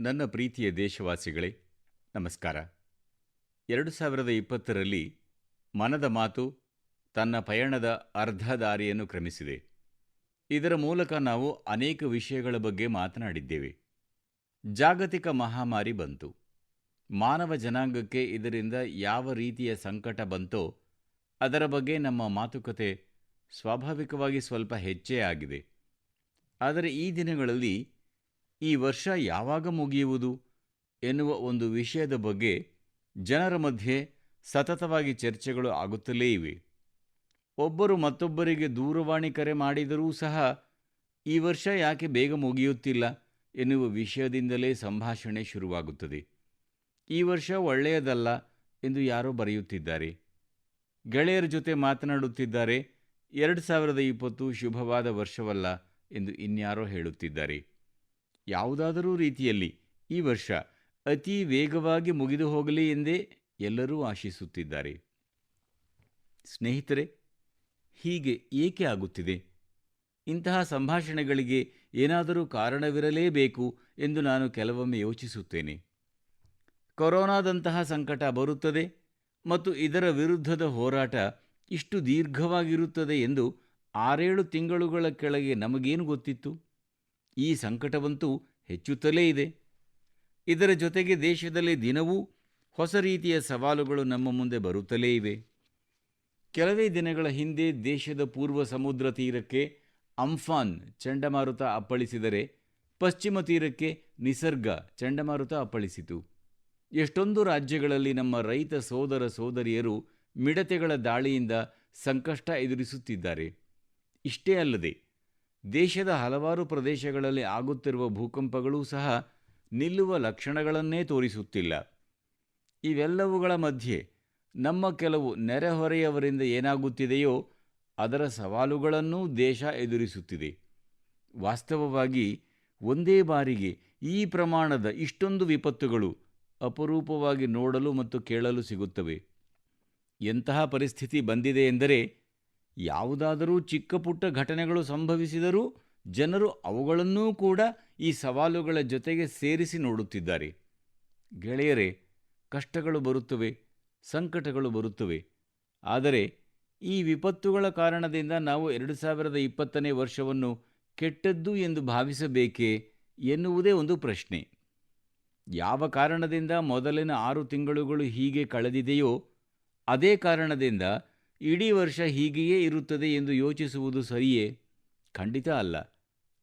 ನನ್ನ ಪ್ರೀತಿಯ ದೇಶವಾಸಿಗಳೇ, ನಮಸ್ಕಾರ. 2020ರಲ್ಲಿ ಮನದ ಮಾತು ತನ್ನ ಪಯಣದ ಅರ್ಧ ದಾರಿಯನ್ನು ಕ್ರಮಿಸಿದೆ. ಇದರ ಮೂಲಕ ನಾವು ಅನೇಕ ವಿಷಯಗಳ ಬಗ್ಗೆ ಮಾತನಾಡಿದ್ದೇವೆ. ಜಾಗತಿಕ ಮಹಾಮಾರಿ ಬಂತು. ಮಾನವ ಜನಾಂಗಕ್ಕೆ ಇದರಿಂದ ಯಾವ ರೀತಿಯ ಸಂಕಟ ಬಂತೋ ಅದರ ಬಗ್ಗೆ ನಮ್ಮ ಮಾತುಕತೆ ಸ್ವಾಭಾವಿಕವಾಗಿ ಸ್ವಲ್ಪ ಹೆಚ್ಚೇ ಆಗಿದೆ. ಆದರೆ ಈ ದಿನಗಳಲ್ಲಿ ಈ ವರ್ಷ ಯಾವಾಗ ಮುಗಿಯುವುದು ಎನ್ನುವ ಒಂದು ವಿಷಯದ ಬಗ್ಗೆ ಜನರ ಮಧ್ಯೆ ಸತತವಾಗಿ ಚರ್ಚೆಗಳು ಆಗುತ್ತಲೇ ಇವೆ. ಒಬ್ಬರು ಮತ್ತೊಬ್ಬರಿಗೆ ದೂರವಾಣಿ ಕರೆ ಮಾಡಿದರೂ ಸಹ ಈ ವರ್ಷ ಯಾಕೆ ಬೇಗ ಮುಗಿಯುತ್ತಿಲ್ಲ ಎನ್ನುವ ವಿಷಯದಿಂದಲೇ ಸಂಭಾಷಣೆ ಶುರುವಾಗುತ್ತದೆ. ಈ ವರ್ಷ ಒಳ್ಳೆಯದಲ್ಲ ಎಂದು ಯಾರೋ ಬರೆಯುತ್ತಿದ್ದಾರೆ. ಗೆಳೆಯರ ಜೊತೆ ಮಾತನಾಡುತ್ತಿದ್ದಾರೆ, 2020 ಶುಭವಾದ ವರ್ಷವಲ್ಲ ಎಂದು ಇನ್ಯಾರೋ ಹೇಳುತ್ತಿದ್ದಾರೆ. ಯಾವುದಾದರೂ ರೀತಿಯಲ್ಲಿ ಈ ವರ್ಷ ಅತಿ ವೇಗವಾಗಿ ಮುಗಿದು ಹೋಗಲಿ ಎಂದೇ ಎಲ್ಲರೂ ಆಶಿಸುತ್ತಿದ್ದಾರೆ. ಸ್ನೇಹಿತರೆ, ಹೀಗೆ ಏಕೆ ಆಗುತ್ತಿದೆ? ಇಂತಹ ಸಂಭಾಷಣೆಗಳಿಗೆ ಏನಾದರೂ ಕಾರಣವಿರಲೇಬೇಕು ಎಂದು ನಾನು ಕೆಲವೊಮ್ಮೆ ಯೋಚಿಸುತ್ತೇನೆ. ಕೊರೋನಾದಂತಹ ಸಂಕಟ ಬರುತ್ತದೆ ಮತ್ತು ಇದರ ವಿರುದ್ಧದ ಹೋರಾಟ ಇಷ್ಟು ದೀರ್ಘವಾಗಿರುತ್ತದೆ ಎಂದು 6-7 ತಿಂಗಳುಗಳ ಕೆಳಗೆ ನಮಗೇನು ಗೊತ್ತಿತ್ತು? ಈ ಸಂಕಟವಂತೂ ಹೆಚ್ಚುತ್ತಲೇ ಇದೆ. ಇದರ ಜೊತೆಗೆ ದೇಶದಲ್ಲಿ ದಿನವೂ ಹೊಸ ರೀತಿಯ ಸವಾಲುಗಳು ನಮ್ಮ ಮುಂದೆ ಬರುತ್ತಲೇ ಇವೆ. ಕೆಲವೇ ದಿನಗಳ ಹಿಂದೆ ದೇಶದ ಪೂರ್ವ ಸಮುದ್ರ ತೀರಕ್ಕೆ ಅಂಫಾನ್ ಚಂಡಮಾರುತ ಅಪ್ಪಳಿಸಿದರೆ, ಪಶ್ಚಿಮ ತೀರಕ್ಕೆ ನಿಸರ್ಗ ಚಂಡಮಾರುತ ಅಪ್ಪಳಿಸಿತು. ಎಷ್ಟೊಂದು ರಾಜ್ಯಗಳಲ್ಲಿ ನಮ್ಮ ರೈತ ಸೋದರ ಸೋದರಿಯರು ಮಿಡತೆಗಳ ದಾಳಿಯಿಂದ ಸಂಕಷ್ಟ ಎದುರಿಸುತ್ತಿದ್ದಾರೆ. ಇಷ್ಟೇ ಅಲ್ಲದೆ ದೇಶದ ಹಲವಾರು ಪ್ರದೇಶಗಳಲ್ಲಿ ಆಗುತ್ತಿರುವ ಭೂಕಂಪಗಳೂ ಸಹ ನಿಲ್ಲುವ ಲಕ್ಷಣಗಳನ್ನೇ ತೋರಿಸುತ್ತಿಲ್ಲ. ಇವೆಲ್ಲವುಗಳ ಮಧ್ಯೆ ನಮ್ಮ ಕೆಲವು ನೆರೆಹೊರೆಯವರಿಂದ ಏನಾಗುತ್ತಿದೆಯೋ ಅದರ ಸವಾಲುಗಳನ್ನೂ ದೇಶ ಎದುರಿಸುತ್ತಿದೆ. ವಾಸ್ತವವಾಗಿ ಒಂದೇ ಬಾರಿಗೆ ಈ ಪ್ರಮಾಣದ ಇಷ್ಟೊಂದು ವಿಪತ್ತುಗಳು ಅಪರೂಪವಾಗಿ ನೋಡಲು ಮತ್ತು ಕೇಳಲು ಸಿಗುತ್ತವೆ. ಎಂತಹ ಪರಿಸ್ಥಿತಿ ಬಂದಿದೆ ಎಂದರೆ, ಯಾವುದಾದರೂ ಚಿಕ್ಕ ಪುಟ್ಟ ಘಟನೆಗಳು ಸಂಭವಿಸಿದರೂ ಜನರು ಅವುಗಳನ್ನೂ ಕೂಡ ಈ ಸವಾಲುಗಳ ಜೊತೆಗೆ ಸೇರಿಸಿ ನೋಡುತ್ತಿದ್ದಾರೆ. ಗೆಳೆಯರೇ, ಕಷ್ಟಗಳು ಬರುತ್ತವೆ, ಸಂಕಟಗಳು ಬರುತ್ತವೆ. ಆದರೆ ಈ ವಿಪತ್ತುಗಳ ಕಾರಣದಿಂದ ನಾವು 2020ನೇ ವರ್ಷವನ್ನು ಕೆಟ್ಟದ್ದು ಎಂದು ಭಾವಿಸಬೇಕೇ ಎನ್ನುವುದೇ ಒಂದು ಪ್ರಶ್ನೆ. ಯಾವ ಕಾರಣದಿಂದ ಮೊದಲಿನ 6 ತಿಂಗಳುಗಳು ಹೀಗೆ ಕಳೆದಿದೆಯೋ ಅದೇ ಕಾರಣದಿಂದ ಇಡೀ ವರ್ಷ ಹೀಗೆಯೇ ಇರುತ್ತದೆ ಎಂದು ಯೋಚಿಸುವುದು ಸರಿಯೇ? ಖಂಡಿತ ಅಲ್ಲ.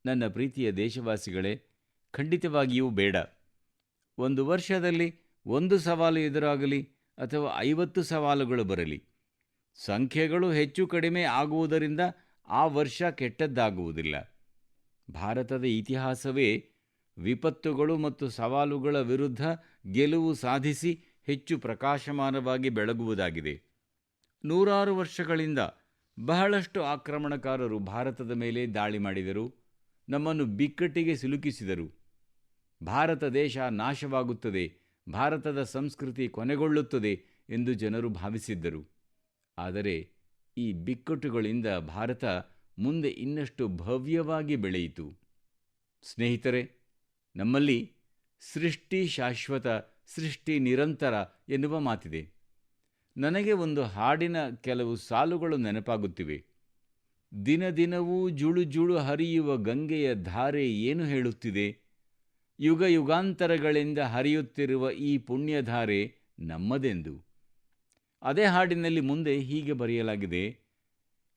ನನ್ನ ಪ್ರೀತಿಯ ದೇಶವಾಸಿಗಳೇ, ಖಂಡಿತವಾಗಿಯೂ ಬೇಡ. ಒಂದು ವರ್ಷದಲ್ಲಿ ಒಂದು ಸವಾಲು ಎದುರಾಗಲಿ ಅಥವಾ 50 ಸವಾಲುಗಳು ಬರಲಿ, ಸಂಖ್ಯೆಗಳು ಹೆಚ್ಚು ಕಡಿಮೆ ಆಗುವುದರಿಂದ ಆ ವರ್ಷ ಕೆಟ್ಟದ್ದಾಗುವುದಿಲ್ಲ. ಭಾರತದ ಇತಿಹಾಸವೇ ವಿಪತ್ತುಗಳು ಮತ್ತು ಸವಾಲುಗಳ ವಿರುದ್ಧ ಗೆಲುವು ಸಾಧಿಸಿ ಹೆಚ್ಚು ಪ್ರಕಾಶಮಾನವಾಗಿ ಬೆಳಗುವುದಾಗಿದೆ. ನೂರಾರು ವರ್ಷಗಳಿಂದ ಬಹಳಷ್ಟು ಆಕ್ರಮಣಕಾರರು ಭಾರತದ ಮೇಲೆ ದಾಳಿ ಮಾಡಿದರು, ನಮ್ಮನ್ನು ಬಿಕ್ಕಟ್ಟಿಗೆ ಸಿಲುಕಿಸಿದರು. ಭಾರತ ದೇಶ ನಾಶವಾಗುತ್ತದೆ, ಭಾರತದ ಸಂಸ್ಕೃತಿ ಕೊನೆಗೊಳ್ಳುತ್ತದೆ ಎಂದು ಜನರು ಭಾವಿಸಿದ್ದರು. ಆದರೆ ಈ ಬಿಕ್ಕಟ್ಟುಗಳಿಂದ ಭಾರತ ಮುಂದೆ ಇನ್ನಷ್ಟು ಭವ್ಯವಾಗಿ ಬೆಳೆಯಿತು. ಸ್ನೇಹಿತರೆ, ನಮ್ಮಲ್ಲಿ ಸೃಷ್ಟಿ ಶಾಶ್ವತ, ಸೃಷ್ಟಿ ನಿರಂತರ ಎನ್ನುವ ಮಾತಿದೆ. ನನಗೆ ಒಂದು ಹಾಡಿನ ಕೆಲವು ಸಾಲುಗಳು ನೆನಪಾಗುತ್ತಿವೆ. ದಿನ ದಿನವೂ ಜುಳು ಜುಳು ಹರಿಯುವ ಗಂಗೆಯ ಧಾರೆ ಏನು ಹೇಳುತ್ತಿದೆ, ಯುಗ ಯುಗಾಂತರಗಳಿಂದ ಹರಿಯುತ್ತಿರುವ ಈ ಪುಣ್ಯಧಾರೆ ನಮ್ಮದೆಂದು. ಅದೇ ಹಾಡಿನಲ್ಲಿ ಮುಂದೆ ಹೀಗೆ ಬರೆಯಲಾಗಿದೆ: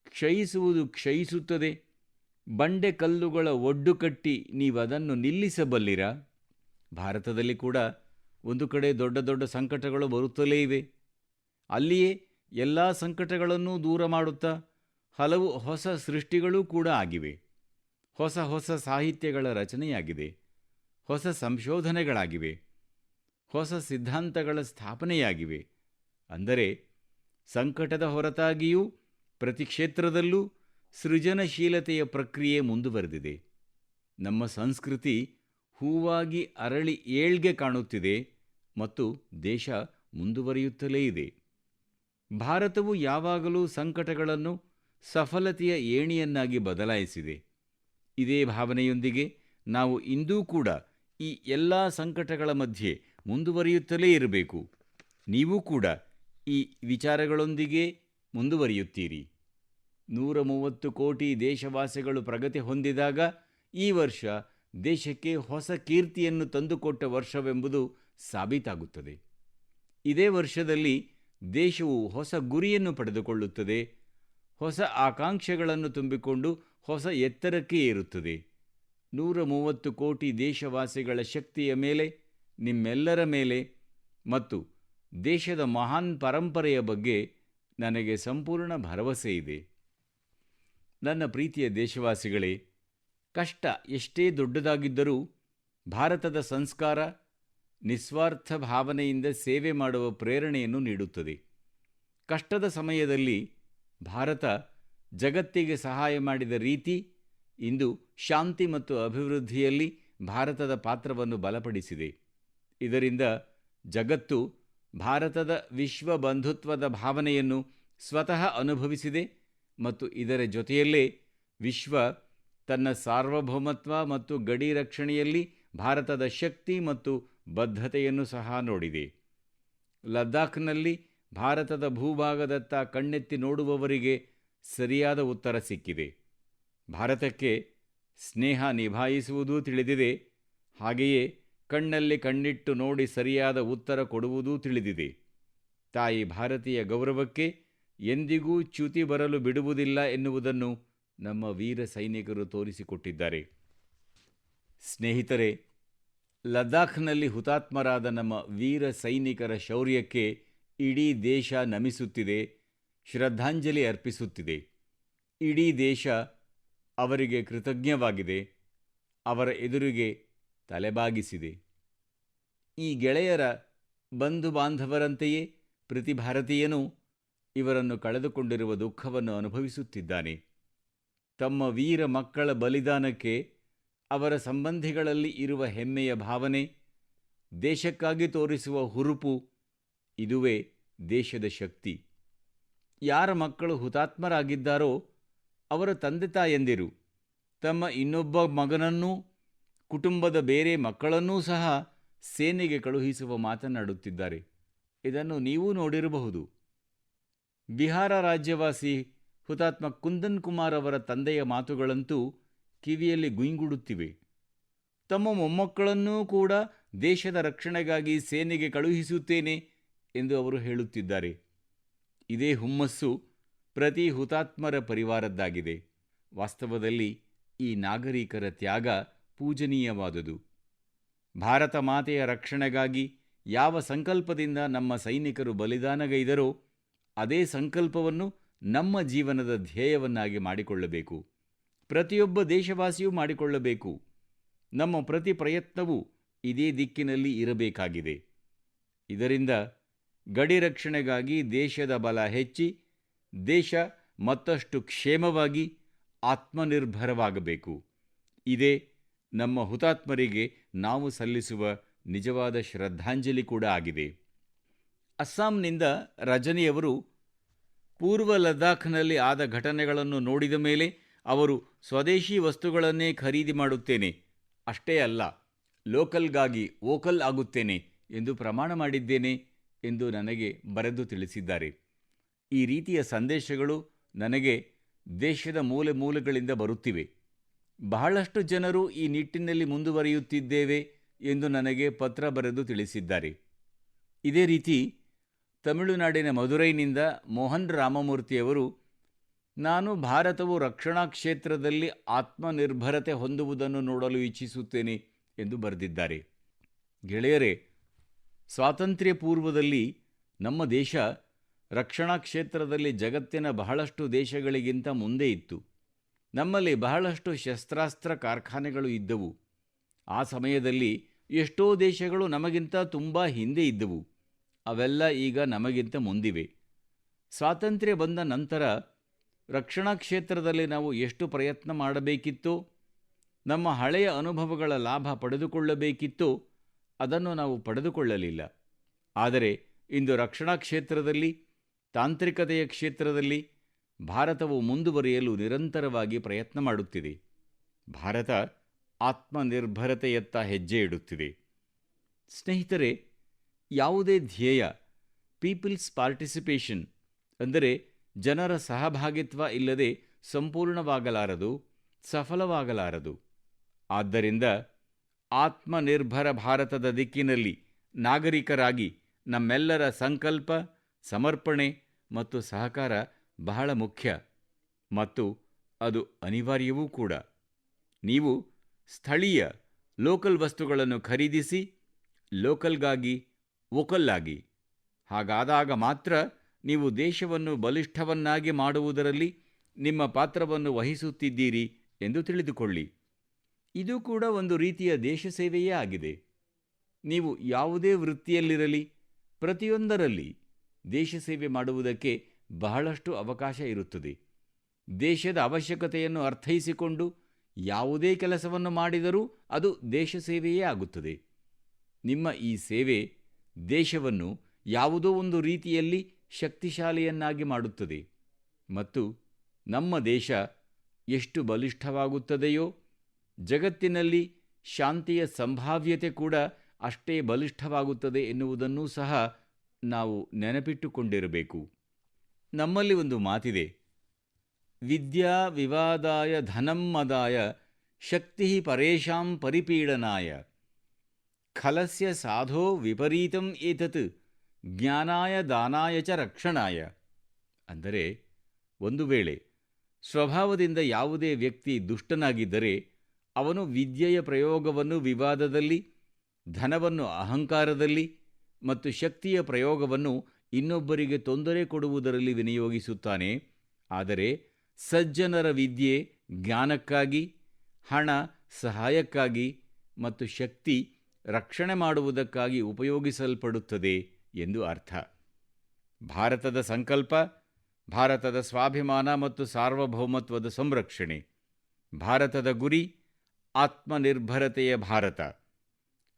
ಕ್ಷಯಿಸುವುದು ಕ್ಷಯಿಸುತ್ತದೆ, ಬಂಡೆ ಕಲ್ಲುಗಳ ಒಡ್ಡು ಕಟ್ಟಿ ನೀವದನ್ನು ನಿಲ್ಲಿಸಬಲ್ಲಿರಾ? ಭಾರತದಲ್ಲಿ ಕೂಡ ಒಂದು ಕಡೆ ದೊಡ್ಡ ದೊಡ್ಡ ಸಂಕಟಗಳು ಬರುತ್ತಲೇ ಇವೆ. ಅಲ್ಲಿಯೇ ಎಲ್ಲ ಸಂಕಟಗಳನ್ನೂ ದೂರ ಮಾಡುತ್ತಾ ಹಲವು ಹೊಸ ಸೃಷ್ಟಿಗಳೂ ಕೂಡ ಆಗಿವೆ. ಹೊಸ ಹೊಸ ಸಾಹಿತ್ಯಗಳ ರಚನೆಯಾಗಿದೆ, ಹೊಸ ಸಂಶೋಧನೆಗಳಾಗಿವೆ, ಹೊಸ ಸಿದ್ಧಾಂತಗಳ ಸ್ಥಾಪನೆಯಾಗಿವೆ. ಅಂದರೆ ಸಂಕಟದ ಹೊರತಾಗಿಯೂ ಪ್ರತಿ ಕ್ಷೇತ್ರದಲ್ಲೂ ಸೃಜನಶೀಲತೆಯ ಪ್ರಕ್ರಿಯೆ ಮುಂದುವರೆದಿದೆ. ನಮ್ಮ ಸಂಸ್ಕೃತಿ ಹೂವಾಗಿ ಅರಳಿ ಏಳ್ಗೆ ಕಾಣುತ್ತಿದೆ ಮತ್ತು ದೇಶ ಮುಂದುವರಿಯುತ್ತಲೇ ಇದೆ. ಭಾರತವು ಯಾವಾಗಲೂ ಸಂಕಟಗಳನ್ನು ಸಫಲತೆಯ ಏಣಿಯನ್ನಾಗಿ ಬದಲಾಯಿಸಿದೆ. ಇದೇ ಭಾವನೆಯೊಂದಿಗೆ ನಾವು ಇಂದೂ ಕೂಡ ಈ ಎಲ್ಲ ಸಂಕಟಗಳ ಮಧ್ಯೆ ಮುಂದುವರಿಯುತ್ತಲೇ ಇರಬೇಕು. ನೀವು ಕೂಡ ಈ ವಿಚಾರಗಳೊಂದಿಗೆ ಮುಂದುವರಿಯುತ್ತೀರಿ. 130 ಕೋಟಿ ದೇಶವಾಸಿಗಳು ಪ್ರಗತಿ ಹೊಂದಿದಾಗ ಈ ವರ್ಷ ದೇಶಕ್ಕೆ ಹೊಸ ಕೀರ್ತಿಯನ್ನು ತಂದುಕೊಟ್ಟ ವರ್ಷವೆಂಬುದು ಸಾಬೀತಾಗುತ್ತದೆ. ಇದೇ ವರ್ಷದಲ್ಲಿ ದೇಶವು ಹೊಸ ಗುರಿಯನ್ನು ಪಡೆದುಕೊಳ್ಳುತ್ತದೆ, ಹೊಸ ಆಕಾಂಕ್ಷೆಗಳನ್ನು ತುಂಬಿಕೊಂಡು ಹೊಸ ಎತ್ತರಕ್ಕೆ ಏರುತ್ತದೆ. 130 ಕೋಟಿ ದೇಶವಾಸಿಗಳ ಶಕ್ತಿಯ ಮೇಲೆ, ನಿಮ್ಮೆಲ್ಲರ ಮೇಲೆ ಮತ್ತು ದೇಶದ ಮಹಾನ್ ಪರಂಪರೆಯ ಬಗ್ಗೆ ನನಗೆ ಸಂಪೂರ್ಣ ಭರವಸೆ ಇದೆ. ನನ್ನ ಪ್ರೀತಿಯ ದೇಶವಾಸಿಗಳೇ, ಕಷ್ಟ ಎಷ್ಟೇ ದೊಡ್ಡದಾಗಿದ್ದರೂ ಭಾರತದ ಸಂಸ್ಕಾರ ನಿಸ್ವಾರ್ಥ ಭಾವನೆಯಿಂದ ಸೇವೆ ಮಾಡುವ ಪ್ರೇರಣೆಯನ್ನು ನೀಡುತ್ತದೆ. ಕಷ್ಟದ ಸಮಯದಲ್ಲಿ ಭಾರತ ಜಗತ್ತಿಗೆ ಸಹಾಯ ಮಾಡಿದ ರೀತಿ ಇಂದು ಶಾಂತಿ ಮತ್ತು ಅಭಿವೃದ್ಧಿಯಲ್ಲಿ ಭಾರತದ ಪಾತ್ರವನ್ನು ಬಲಪಡಿಸಿದೆ. ಇದರಿಂದ ಜಗತ್ತು ಭಾರತದ ವಿಶ್ವ ಬಂಧುತ್ವದ ಭಾವನೆಯನ್ನು ಸ್ವತಃ ಅನುಭವಿಸಿದೆ ಮತ್ತು ಇದರ ಜೊತೆಯಲ್ಲೇ ವಿಶ್ವ ತನ್ನ ಸಾರ್ವಭೌಮತ್ವ ಮತ್ತು ಗಡಿ ರಕ್ಷಣೆಯಲ್ಲಿ ಭಾರತದ ಶಕ್ತಿ ಮತ್ತು ಬದ್ಧತೆಯನ್ನು ಸಹ ನೋಡಿದೆ. ಲದ್ದಾಖ್ನಲ್ಲಿ ಭಾರತದ ಭೂಭಾಗದತ್ತ ಕಣ್ಣೆತ್ತಿ ನೋಡುವವರಿಗೆ ಸರಿಯಾದ ಉತ್ತರ ಸಿಕ್ಕಿದೆ. ಭಾರತಕ್ಕೆ ಸ್ನೇಹ ನಿಭಾಯಿಸುವುದೂ ತಿಳಿದಿದೆ, ಹಾಗೆಯೇ ಕಣ್ಣಲ್ಲಿ ಕಣ್ಣಿಟ್ಟು ನೋಡಿ ಸರಿಯಾದ ಉತ್ತರ ಕೊಡುವುದೂ ತಿಳಿದಿದೆ. ತಾಯಿ ಭಾರತೀಯ ಗೌರವಕ್ಕೆ ಎಂದಿಗೂ ಚ್ಯುತಿ ಬರಲು ಬಿಡುವುದಿಲ್ಲ ಎನ್ನುವುದನ್ನು ನಮ್ಮ ವೀರ ಸೈನಿಕರು ತೋರಿಸಿಕೊಟ್ಟಿದ್ದಾರೆ. ಸ್ನೇಹಿತರೆ, ಲದ್ದಾಖ್ನಲ್ಲಿ ಹುತಾತ್ಮರಾದ ನಮ್ಮ ವೀರ ಸೈನಿಕರ ಶೌರ್ಯಕ್ಕೆ ಇಡೀ ದೇಶ ನಮಿಸುತ್ತಿದೆ, ಶ್ರದ್ಧಾಂಜಲಿ ಅರ್ಪಿಸುತ್ತಿದೆ. ಇಡೀ ದೇಶ ಅವರಿಗೆ ಕೃತಜ್ಞವಾಗಿದೆ, ಅವರ ಎದುರಿಗೆ ತಲೆಬಾಗಿಸಿದೆ. ಈ ಗೆಳೆಯರ ಬಂಧು ಬಾಂಧವರಂತೆಯೇ ಪ್ರತಿ ಭಾರತೀಯನೂ ಇವರನ್ನು ಕಳೆದುಕೊಂಡಿರುವ ದುಃಖವನ್ನು ಅನುಭವಿಸುತ್ತಿದ್ದಾನೆ. ತಮ್ಮ ವೀರ ಮಕ್ಕಳ ಬಲಿದಾನಕ್ಕೆ ಅವರ ಸಂಬಂಧಿಗಳಲ್ಲಿ ಇರುವ ಹೆಮ್ಮೆಯ ಭಾವನೆ, ದೇಶಕ್ಕಾಗಿ ತೋರಿಸುವ ಹುರುಪು, ಇದುವೇ ದೇಶದ ಶಕ್ತಿ. ಯಾರ ಮಕ್ಕಳು ಹುತಾತ್ಮರಾಗಿದ್ದಾರೋ ಅವರ ತಂದೆ ತಾಯಂದಿರು ತಮ್ಮ ಇನ್ನೊಬ್ಬ ಮಗನನ್ನೂ ಕುಟುಂಬದ ಬೇರೆ ಮಕ್ಕಳನ್ನೂ ಸಹ ಸೇನೆಗೆ ಕಳುಹಿಸುವ ಮಾತನಾಡುತ್ತಿದ್ದಾರೆ. ಇದನ್ನು ನೀವೂ ನೋಡಿರಬಹುದು. ಬಿಹಾರ ರಾಜ್ಯವಾಸಿ ಹುತಾತ್ಮ ಕುಂದನ್ ಕುಮಾರ್ ಅವರ ತಂದೆಯ ಮಾತುಗಳಂತೂ ಕಿವಿಯಲ್ಲಿ ಗುಂಗುಡುತ್ತಿವೆ. ತಮ್ಮ ಮೊಮ್ಮಕ್ಕಳನ್ನೂ ಕೂಡ ದೇಶದ ರಕ್ಷಣೆಗಾಗಿ ಸೇನೆಗೆ ಕಳುಹಿಸುತ್ತೇನೆ ಎಂದು ಅವರು ಹೇಳುತ್ತಿದ್ದಾರೆ. ಇದೇ ಹುಮ್ಮಸ್ಸು ಪ್ರತಿ ಹುತಾತ್ಮರ ಪರಿವಾರದ್ದಾಗಿದೆ. ವಾಸ್ತವದಲ್ಲಿ ಈ ನಾಗರಿಕರ ತ್ಯಾಗ ಪೂಜನೀಯವಾದುದು. ಭಾರತ ಮಾತೆಯ ರಕ್ಷಣೆಗಾಗಿ ಯಾವ ಸಂಕಲ್ಪದಿಂದ ನಮ್ಮ ಸೈನಿಕರು ಬಲಿದಾನಗೈದರೋ ಅದೇ ಸಂಕಲ್ಪವನ್ನು ನಮ್ಮ ಜೀವನದ ಧ್ಯೇಯವನ್ನಾಗಿ ಮಾಡಿಕೊಳ್ಳಬೇಕು. ಪ್ರತಿಯೊಬ್ಬ ದೇಶವಾಸಿಯೂ ಮಾಡಿಕೊಳ್ಳಬೇಕು. ನಮ್ಮ ಪ್ರತಿ ಪ್ರಯತ್ನವೂ ಇದೇ ದಿಕ್ಕಿನಲ್ಲಿ ಇರಬೇಕಾಗಿದೆ. ಇದರಿಂದ ಗಡಿ ರಕ್ಷಣೆಗಾಗಿ ದೇಶದ ಬಲ ಹೆಚ್ಚಿ ದೇಶ ಮತ್ತಷ್ಟು ಕ್ಷೇಮವಾಗಿ ಆತ್ಮನಿರ್ಭರವಾಗಬೇಕು. ಇದೇ ನಮ್ಮ ಹುತಾತ್ಮರಿಗೆ ನಾವು ಸಲ್ಲಿಸುವ ನಿಜವಾದ ಶ್ರದ್ಧಾಂಜಲಿ ಕೂಡ ಆಗಿದೆ. ಅಸ್ಸಾಂನಿಂದ ರಜನಿಯವರು ಪೂರ್ವ ಲದ್ದಾಖ್ನಲ್ಲಿ ಆದ ಘಟನೆಗಳನ್ನು ನೋಡಿದ ಮೇಲೆ ಅವರು ಸ್ವದೇಶಿ ವಸ್ತುಗಳನ್ನೇ ಖರೀದಿ ಮಾಡುತ್ತೇನೆ, ಅಷ್ಟೇ ಅಲ್ಲ ಲೋಕಲ್ಗಾಗಿ ವೋಕಲ್ ಆಗುತ್ತೇನೆ ಎಂದು ಪ್ರಮಾಣ ಮಾಡಿದ್ದೇನೆ ಎಂದು ನನಗೆ ಬರೆದು ತಿಳಿಸಿದ್ದಾರೆ. ಈ ರೀತಿಯ ಸಂದೇಶಗಳು ನನಗೆ ದೇಶದ ಮೂಲೆ ಮೂಲೆಗಳಿಂದ ಬರುತ್ತಿವೆ. ಬಹಳಷ್ಟು ಜನರು ಈ ನಿಟ್ಟಿನಲ್ಲಿ ಮುಂದುವರಿಯುತ್ತಿದ್ದೇವೆ ಎಂದು ನನಗೆ ಪತ್ರ ಬರೆದು ತಿಳಿಸಿದ್ದಾರೆ. ಇದೇ ರೀತಿ ತಮಿಳುನಾಡಿನ ಮದುರೈನಿಂದ ಮೋಹನ್ ರಾಮಮೂರ್ತಿಯವರು, ನಾನು ಭಾರತವು ರಕ್ಷಣಾ ಕ್ಷೇತ್ರದಲ್ಲಿ ಆತ್ಮನಿರ್ಭರತೆ ಹೊಂದುವುದನ್ನು ನೋಡಲು ಇಚ್ಛಿಸುತ್ತೇನೆ ಎಂದು ಬರೆದಿದ್ದಾರೆ. ಗೆಳೆಯರೇ, ಸ್ವಾತಂತ್ರ್ಯ ಪೂರ್ವದಲ್ಲಿ ನಮ್ಮ ದೇಶ ರಕ್ಷಣಾ ಕ್ಷೇತ್ರದಲ್ಲಿ ಜಗತ್ತಿನ ಬಹಳಷ್ಟು ದೇಶಗಳಿಗಿಂತ ಮುಂದೆ ಇತ್ತು. ನಮ್ಮಲ್ಲಿ ಬಹಳಷ್ಟು ಶಸ್ತ್ರಾಸ್ತ್ರ ಕಾರ್ಖಾನೆಗಳು ಇದ್ದವು. ಆ ಸಮಯದಲ್ಲಿ ಎಷ್ಟೋ ದೇಶಗಳು ನಮಗಿಂತ ತುಂಬ ಹಿಂದೆ ಇದ್ದವು. ಅವೆಲ್ಲ ಈಗ ನಮಗಿಂತ ಮುಂದಿವೆ. ಸ್ವಾತಂತ್ರ್ಯ ಬಂದ ನಂತರ ರಕ್ಷಣಾ ಕ್ಷೇತ್ರದಲ್ಲಿ ನಾವು ಎಷ್ಟು ಪ್ರಯತ್ನ ಮಾಡಬೇಕಿತ್ತೋ, ನಮ್ಮ ಹಳೆಯ ಅನುಭವಗಳ ಲಾಭ ಪಡೆದುಕೊಳ್ಳಬೇಕಿತ್ತೋ ಅದನ್ನು ನಾವು ಪಡೆದುಕೊಳ್ಳಲಿಲ್ಲ. ಆದರೆ ಇಂದು ರಕ್ಷಣಾ ಕ್ಷೇತ್ರದಲ್ಲಿ, ತಾಂತ್ರಿಕತೆಯ ಕ್ಷೇತ್ರದಲ್ಲಿ ಭಾರತವು ಮುಂದುವರಿಯಲು ನಿರಂತರವಾಗಿ ಪ್ರಯತ್ನ ಮಾಡುತ್ತಿದೆ. ಭಾರತ ಆತ್ಮನಿರ್ಭರತೆಯತ್ತ ಹೆಜ್ಜೆ ಇಡುತ್ತಿದೆ. ಸ್ನೇಹಿತರೆ, ಯಾವುದೇ ಧ್ಯೇಯ ಪೀಪಲ್ಸ್ ಪಾರ್ಟಿಸಿಪೇಷನ್ ಅಂದರೆ ಜನರ ಸಹಭಾಗಿತ್ವ ಇಲ್ಲದೆ ಸಂಪೂರ್ಣವಾಗಲಾರದು, ಸಫಲವಾಗಲಾರದು. ಆದ್ದರಿಂದ ಆತ್ಮನಿರ್ಭರ ಭಾರತದ ದಿಕ್ಕಿನಲ್ಲಿ ನಾಗರಿಕರಾಗಿ ನಮ್ಮೆಲ್ಲರ ಸಂಕಲ್ಪ, ಸಮರ್ಪಣೆ ಮತ್ತು ಸಹಕಾರ ಬಹಳ ಮುಖ್ಯ ಮತ್ತು ಅದು ಅನಿವಾರ್ಯವೂ ಕೂಡ. ನೀವು ಸ್ಥಳೀಯ ಲೋಕಲ್ ವಸ್ತುಗಳನ್ನು ಖರೀದಿಸಿ, ಲೋಕಲ್ಗಾಗಿ ವೋಕಲ್ ಆಗಿ. ಹಾಗಾದಾಗ ಮಾತ್ರ ನೀವು ದೇಶವನ್ನು ಬಲಿಷ್ಠವನ್ನಾಗಿ ಮಾಡುವುದರಲ್ಲಿ ನಿಮ್ಮ ಪಾತ್ರವನ್ನು ವಹಿಸುತ್ತಿದ್ದೀರಿ ಎಂದು ತಿಳಿದುಕೊಳ್ಳಿ. ಇದು ಕೂಡ ಒಂದು ರೀತಿಯ ದೇಶ ಸೇವೆಯೇ ಆಗಿದೆ. ನೀವು ಯಾವುದೇ ವೃತ್ತಿಯಲ್ಲಿರಲಿ, ಪ್ರತಿಯೊಂದರಲ್ಲಿ ದೇಶ ಸೇವೆ ಮಾಡುವುದಕ್ಕೆ ಬಹಳಷ್ಟು ಅವಕಾಶ ಇರುತ್ತದೆ. ದೇಶದ ಅವಶ್ಯಕತೆಯನ್ನು ಅರ್ಥೈಸಿಕೊಂಡು ಯಾವುದೇ ಕೆಲಸವನ್ನು ಮಾಡಿದರೂ ಅದು ದೇಶ ಸೇವೆಯೇ ಆಗುತ್ತದೆ. ನಿಮ್ಮ ಈ ಸೇವೆ ದೇಶವನ್ನು ಯಾವುದೋ ಒಂದು ರೀತಿಯಲ್ಲಿ ಶಕ್ತಿಶಾಲಿಯನ್ನಾಗಿ ಮಾಡುತ್ತದೆ ಮತ್ತು ನಮ್ಮ ದೇಶ ಎಷ್ಟು ಬಲಿಷ್ಠವಾಗುತ್ತದೆಯೋ ಜಗತ್ತಿನಲ್ಲಿ ಶಾಂತಿಯ ಸಂಭಾವ್ಯತೆ ಕೂಡ ಅಷ್ಟೇ ಬಲಿಷ್ಠವಾಗುತ್ತದೆ ಎನ್ನುವುದನ್ನೂ ಸಹ ನಾವು ನೆನಪಿಟ್ಟುಕೊಂಡಿರಬೇಕು. ನಮ್ಮಲ್ಲಿ ಒಂದು ಮಾತಿದೆ, ವಿದ್ಯಾ ವಿವಾದಾಯ ಧನಂ ಮದಾಯ ಶಕ್ತಿ ಪರೇಷಾಂ ಪರಿಪೀಡನಾಯ ಖಲಸ್ಯ ಸಾಧೋ ವಿಪರೀತಂ ಏತತ್ ಜ್ಞಾನಾಯ ದಾನಾಯ ಚ ರಕ್ಷಣಾಯ. ಅಂದರೆ ಒಂದು ವೇಳೆ ಸ್ವಭಾವದಿಂದ ಯಾವುದೇ ವ್ಯಕ್ತಿ ದುಷ್ಟನಾಗಿದ್ದರೆ ಅವನು ವಿದ್ಯೆಯ ಪ್ರಯೋಗವನ್ನು ವಿವಾದದಲ್ಲಿ, ಧನವನ್ನು ಅಹಂಕಾರದಲ್ಲಿ ಮತ್ತು ಶಕ್ತಿಯ ಪ್ರಯೋಗವನ್ನು ಇನ್ನೊಬ್ಬರಿಗೆ ತೊಂದರೆ ಕೊಡುವುದರಲ್ಲಿ ವಿನಿಯೋಗಿಸುತ್ತಾನೆ. ಆದರೆ ಸಜ್ಜನರ ವಿದ್ಯೆ ಜ್ಞಾನಕ್ಕಾಗಿ, ಹಣ ಸಹಾಯಕ್ಕಾಗಿ ಮತ್ತು ಶಕ್ತಿ ರಕ್ಷಣೆ ಮಾಡುವುದಕ್ಕಾಗಿ ಉಪಯೋಗಿಸಲ್ಪಡುತ್ತದೆ ಎಂದು ಅರ್ಥ. ಭಾರತದ ಸಂಕಲ್ಪ ಭಾರತದ ಸ್ವಾಭಿಮಾನ ಮತ್ತು ಸಾರ್ವಭೌಮತ್ವದ ಸಂರಕ್ಷಣೆ. ಭಾರತದ ಗುರಿ ಆತ್ಮನಿರ್ಭರತೆಯ ಭಾರತ.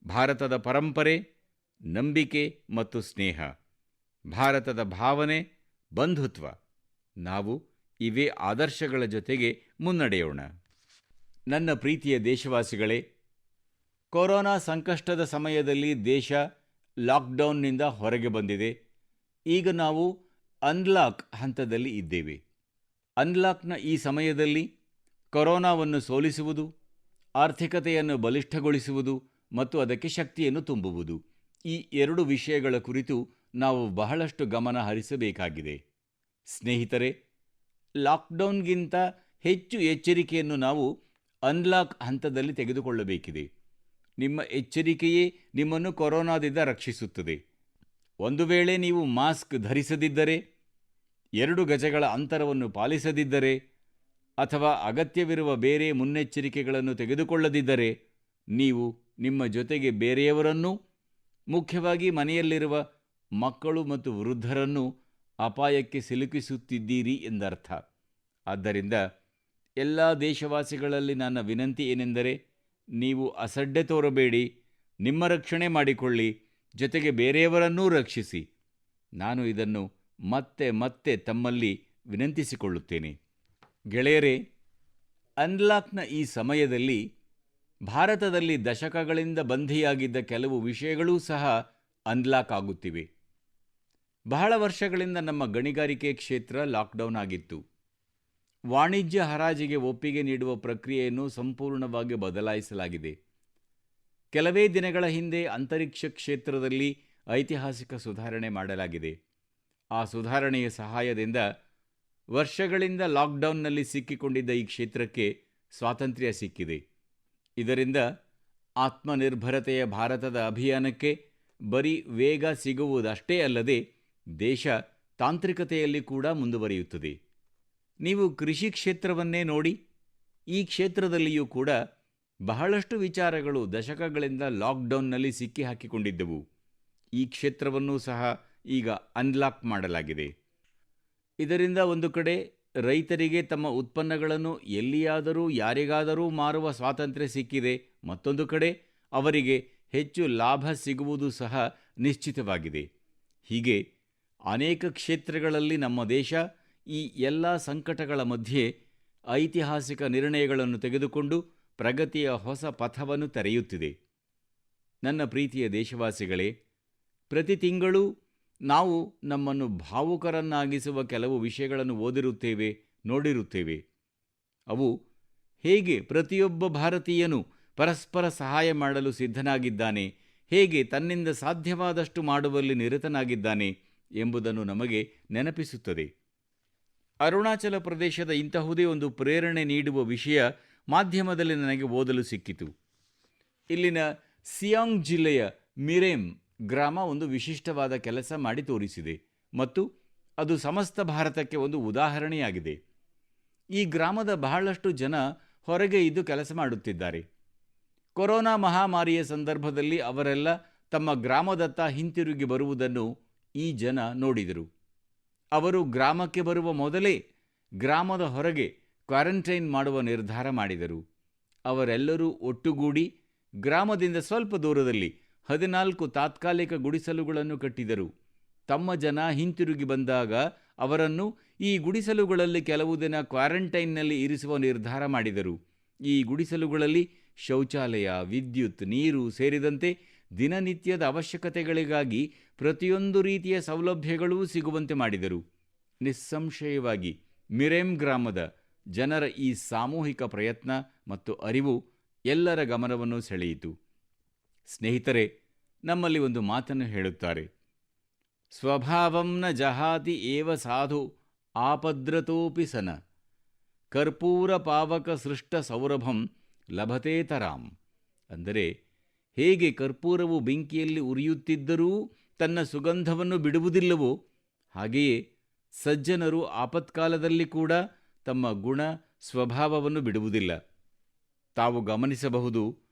ಭಾರತದ ಪರಂಪರೆ ನಂಬಿಕೆ ಮತ್ತು ಸ್ನೇಹ. ಭಾರತದ ಭಾವನೆ ಬಂಧುತ್ವ. ನಾವು ಇವೇ ಆದರ್ಶಗಳ ಜೊತೆಗೆ ಮುನ್ನಡೆಯೋಣ. ನನ್ನ ಪ್ರೀತಿಯ ದೇಶವಾಸಿಗಳೇ, ಕೊರೋನಾ ಸಂಕಷ್ಟದ ಸಮಯದಲ್ಲಿ ದೇಶ ಲಾಕ್ಡೌನ್ನಿಂದ ಹೊರಗೆ ಬಂದಿದೆ. ಈಗ ನಾವು ಅನ್ಲಾಕ್ ಹಂತದಲ್ಲಿ ಇದ್ದೇವೆ. ಅನ್ಲಾಕ್ನ ಈ ಸಮಯದಲ್ಲಿ ಕೊರೋನಾವನ್ನು ಸೋಲಿಸುವುದು, ಆರ್ಥಿಕತೆಯನ್ನು ಬಲಿಷ್ಠಗೊಳಿಸುವುದು ಮತ್ತು ಅದಕ್ಕೆ ಶಕ್ತಿಯನ್ನು ತುಂಬುವುದು, ಈ ಎರಡು ವಿಷಯಗಳ ಕುರಿತು ನಾವು ಬಹಳಷ್ಟು ಗಮನ ಹರಿಸಬೇಕಾಗಿದೆ. ಸ್ನೇಹಿತರೆ, ಲಾಕ್ಡೌನ್ಗಿಂತ ಹೆಚ್ಚು ಎಚ್ಚರಿಕೆಯನ್ನು ನಾವು ಅನ್ಲಾಕ್ ಹಂತದಲ್ಲಿ ತೆಗೆದುಕೊಳ್ಳಬೇಕಿದೆ. ನಿಮ್ಮ ಎಚ್ಚರಿಕೆಯೇ ನಿಮ್ಮನ್ನು ಕೊರೋನಾದಿಂದ ರಕ್ಷಿಸುತ್ತದೆ. ಒಂದು ವೇಳೆ ನೀವು ಮಾಸ್ಕ್ ಧರಿಸದಿದ್ದರೆ, 2 ಗಜಗಳ ಅಂತರವನ್ನು ಪಾಲಿಸದಿದ್ದರೆ ಅಥವಾ ಅಗತ್ಯವಿರುವ ಬೇರೆ ಮುನ್ನೆಚ್ಚರಿಕೆಗಳನ್ನು ತೆಗೆದುಕೊಳ್ಳದಿದ್ದರೆ ನೀವು ನಿಮ್ಮ ಜೊತೆಗೆ ಬೇರೆಯವರನ್ನೂ, ಮುಖ್ಯವಾಗಿ ಮನೆಯಲ್ಲಿರುವ ಮಕ್ಕಳು ಮತ್ತು ವೃದ್ಧರನ್ನು ಅಪಾಯಕ್ಕೆ ಸಿಲುಕಿಸುತ್ತಿದ್ದೀರಿ ಎಂದರ್ಥ. ಆದ್ದರಿಂದ ಎಲ್ಲ ದೇಶವಾಸಿಗಳಲ್ಲಿ ನನ್ನ ವಿನಂತಿ ಏನೆಂದರೆ, ನೀವು ಅಸಡ್ಡೆ ತೋರಬೇಡಿ, ನಿಮ್ಮ ರಕ್ಷಣೆ ಮಾಡಿಕೊಳ್ಳಿ, ಜೊತೆಗೆ ಬೇರೆಯವರನ್ನೂ ರಕ್ಷಿಸಿ. ನಾನು ಇದನ್ನು ಮತ್ತೆ ಮತ್ತೆ ತಮ್ಮಲ್ಲಿ ವಿನಂತಿಸಿಕೊಳ್ಳುತ್ತೇನೆ. ಗೆಳೆಯರೇ, ಅನ್ಲಾಕ್ನ ಈ ಸಮಯದಲ್ಲಿ ಭಾರತದಲ್ಲಿ ದಶಕಗಳಿಂದ ಬಂಧಿಯಾಗಿದ್ದ ಕೆಲವು ವಿಷಯಗಳೂ ಸಹ ಅನ್ಲಾಕ್ ಆಗುತ್ತಿವೆ. ಬಹಳ ವರ್ಷಗಳಿಂದ ನಮ್ಮ ಗಣಿಗಾರಿಕೆ ಕ್ಷೇತ್ರ ಲಾಕ್ಡೌನ್ ಆಗಿತ್ತು. ವಾಣಿಜ್ಯ ಹರಾಜಿಗೆ ಒಪ್ಪಿಗೆ ನೀಡುವ ಪ್ರಕ್ರಿಯೆಯನ್ನು ಸಂಪೂರ್ಣವಾಗಿ ಬದಲಾಯಿಸಲಾಗಿದೆ. ಕೆಲವೇ ದಿನಗಳ ಹಿಂದೆ ಅಂತರಿಕ್ಷ ಕ್ಷೇತ್ರದಲ್ಲಿ ಐತಿಹಾಸಿಕ ಸುಧಾರಣೆ ಮಾಡಲಾಗಿದೆ. ಆ ಸುಧಾರಣೆಯ ಸಹಾಯದಿಂದ ವರ್ಷಗಳಿಂದ ಲಾಕ್ಡೌನ್ನಲ್ಲಿ ಸಿಕ್ಕಿಕೊಂಡಿದ್ದ ಈ ಕ್ಷೇತ್ರಕ್ಕೆ ಸ್ವಾತಂತ್ರ್ಯ ಸಿಕ್ಕಿದೆ. ಇದರಿಂದ ಆತ್ಮನಿರ್ಭರತೆಯ ಭಾರತದ ಅಭಿಯಾನಕ್ಕೆ ಬರೀ ವೇಗ ಸಿಗುವುದಷ್ಟೇ ಅಲ್ಲದೆ ದೇಶ ತಾಂತ್ರಿಕತೆಯಲ್ಲಿ ಕೂಡ ಮುಂದುವರಿಯುತ್ತದೆ. ನೀವು ಕೃಷಿ ಕ್ಷೇತ್ರವನ್ನೇ ನೋಡಿ, ಈ ಕ್ಷೇತ್ರದಲ್ಲಿಯೂ ಕೂಡ ಬಹಳಷ್ಟು ವಿಚಾರಗಳು ದಶಕಗಳಿಂದ ಲಾಕ್ಡೌನ್ನಲ್ಲಿ ಸಿಕ್ಕಿಹಾಕಿಕೊಂಡಿದ್ದವು. ಈ ಕ್ಷೇತ್ರವನ್ನೂ ಸಹ ಈಗ ಅನ್ಲಾಕ್ ಮಾಡಲಾಗಿದೆ. ಇದರಿಂದ ಒಂದು ಕಡೆ ರೈತರಿಗೆ ತಮ್ಮ ಉತ್ಪನ್ನಗಳನ್ನು ಎಲ್ಲಿಯಾದರೂ ಯಾರಿಗಾದರೂ ಮಾರುವ ಸ್ವಾತಂತ್ರ್ಯ ಸಿಕ್ಕಿದೆ, ಮತ್ತೊಂದು ಕಡೆ ಅವರಿಗೆ ಹೆಚ್ಚು ಲಾಭ ಸಿಗುವುದು ಸಹ ನಿಶ್ಚಿತವಾಗಿದೆ. ಹೀಗೆ ಅನೇಕ ಕ್ಷೇತ್ರಗಳಲ್ಲಿ ನಮ್ಮ ದೇಶ ಈ ಎಲ್ಲ ಸಂಕಟಗಳ ಮಧ್ಯೆ ಐತಿಹಾಸಿಕ ನಿರ್ಣಯಗಳನ್ನು ತೆಗೆದುಕೊಂಡು ಪ್ರಗತಿಯ ಹೊಸ ಪಥವನ್ನು ತೆರೆಯುತ್ತಿದೆ. ನನ್ನ ಪ್ರೀತಿಯ ದೇಶವಾಸಿಗಳೇ, ಪ್ರತಿ ತಿಂಗಳೂ ನಾವು ನಮ್ಮನ್ನು ಭಾವುಕರನ್ನಾಗಿಸುವ ಕೆಲವು ವಿಷಯಗಳನ್ನು ಓದಿರುತ್ತೇವೆ, ನೋಡಿರುತ್ತೇವೆ. ಅವು ಹೇಗೆ ಪ್ರತಿಯೊಬ್ಬ ಭಾರತೀಯನು ಪರಸ್ಪರ ಸಹಾಯ ಮಾಡಲು ಸಿದ್ಧನಾಗಿದ್ದಾನೆ, ಹೇಗೆ ತನ್ನಿಂದ ಸಾಧ್ಯವಾದಷ್ಟು ಮಾಡುವಲ್ಲಿ ನಿರತನಾಗಿದ್ದಾನೆ ಎಂಬುದನ್ನು ನಮಗೆ ನೆನಪಿಸುತ್ತದೆ. ಅರುಣಾಚಲ ಪ್ರದೇಶದ ಇಂತಹುದೇ ಒಂದು ಪ್ರೇರಣೆ ನೀಡುವ ವಿಷಯ ಮಾಧ್ಯಮದಲ್ಲಿ ನನಗೆ ಓದಲು ಸಿಕ್ಕಿತು. ಇಲ್ಲಿನ ಸಿಯಾಂಗ್ ಜಿಲ್ಲೆಯ ಮಿರೆಮ್ ಗ್ರಾಮ ಒಂದು ವಿಶಿಷ್ಟವಾದ ಕೆಲಸ ಮಾಡಿ ತೋರಿಸಿದೆ ಮತ್ತು ಅದು ಸಮಸ್ತ ಭಾರತಕ್ಕೆ ಒಂದು ಉದಾಹರಣೆಯಾಗಿದೆ. ಈ ಗ್ರಾಮದ ಬಹಳಷ್ಟು ಜನ ಹೊರಗೆ ಇದ್ದು ಕೆಲಸ ಮಾಡುತ್ತಿದ್ದಾರೆ. ಕೊರೋನಾ ಮಹಾಮಾರಿಯ ಸಂದರ್ಭದಲ್ಲಿ ಅವರೆಲ್ಲ ತಮ್ಮ ಗ್ರಾಮದತ್ತ ಹಿಂತಿರುಗಿ ಬರುವುದನ್ನು ಈ ಜನ ನೋಡಿದರು. ಅವರು ಗ್ರಾಮಕ್ಕೆ ಬರುವ ಮೊದಲೇ ಗ್ರಾಮದ ಹೊರಗೆ ಕ್ವಾರಂಟೈನ್ ಮಾಡುವ ನಿರ್ಧಾರ ಮಾಡಿದರು. ಅವರೆಲ್ಲರೂ ಒಟ್ಟುಗೂಡಿ ಗ್ರಾಮದಿಂದ ಸ್ವಲ್ಪ ದೂರದಲ್ಲಿ 14 ತಾತ್ಕಾಲಿಕ ಗುಡಿಸಲುಗಳನ್ನು ಕಟ್ಟಿದರು. ತಮ್ಮ ಜನ ಹಿಂತಿರುಗಿ ಬಂದಾಗ ಅವರನ್ನು ಈ ಗುಡಿಸಲುಗಳಲ್ಲಿ ಕೆಲವು ದಿನ ಕ್ವಾರಂಟೈನ್ನಲ್ಲಿ ಇರಿಸುವ ನಿರ್ಧಾರ ಮಾಡಿದರು. ಈ ಗುಡಿಸಲುಗಳಲ್ಲಿ ಶೌಚಾಲಯ, ವಿದ್ಯುತ್, ನೀರು ಸೇರಿದಂತೆ ದಿನನಿತ್ಯದ ಅವಶ್ಯಕತೆಗಳಿಗಾಗಿ ಪ್ರತಿಯೊಂದು ರೀತಿಯ ಸೌಲಭ್ಯಗಳೂ ಸಿಗುವಂತೆ ಮಾಡಿದರು. ನಿಸ್ಸಂಶಯವಾಗಿ ಮಿರೆಮ್ ಗ್ರಾಮದ ಜನರ ಈ ಸಾಮೂಹಿಕ ಪ್ರಯತ್ನ ಮತ್ತು ಅರಿವು ಎಲ್ಲರ ಗಮನವನ್ನು ಸೆಳೆಯಿತು. ಸ್ನೇಹಿತರೆ, ನಮ್ಮಲ್ಲಿ ಒಂದು ಮಾತನ್ನು ಹೇಳುತ್ತಾರೆ, ಸ್ವಭಾವಂ ನ ಜಹಾತಿ ಏವ ಸಾಧು ಆಪದ್ರತೋಪಿ ಸನ ಕರ್ಪೂರ ಪಾವಕ ಸೃಷ್ಟ ಸೌರಭಂ ಲಭತೇತರಾಂ. ಅಂದರೆ, ಹೇಗೆ ಕರ್ಪೂರವು ಬೆಂಕಿಯಲ್ಲಿ ಉರಿಯುತ್ತಿದ್ದರೂ ತನ್ನ ಸುಗಂಧವನ್ನು ಬಿಡುವುದಿಲ್ಲವೋ, ಹಾಗೆಯೇ ಸಜ್ಜನರು ಆಪತ್ಕಾಲದಲ್ಲಿ ಕೂಡ ತಮ್ಮ ಗುಣ ಸ್ವಭಾವವನ್ನು ಬಿಡುವುದಿಲ್ಲ. ತಾವು ಗಮನಿಸಬಹುದು,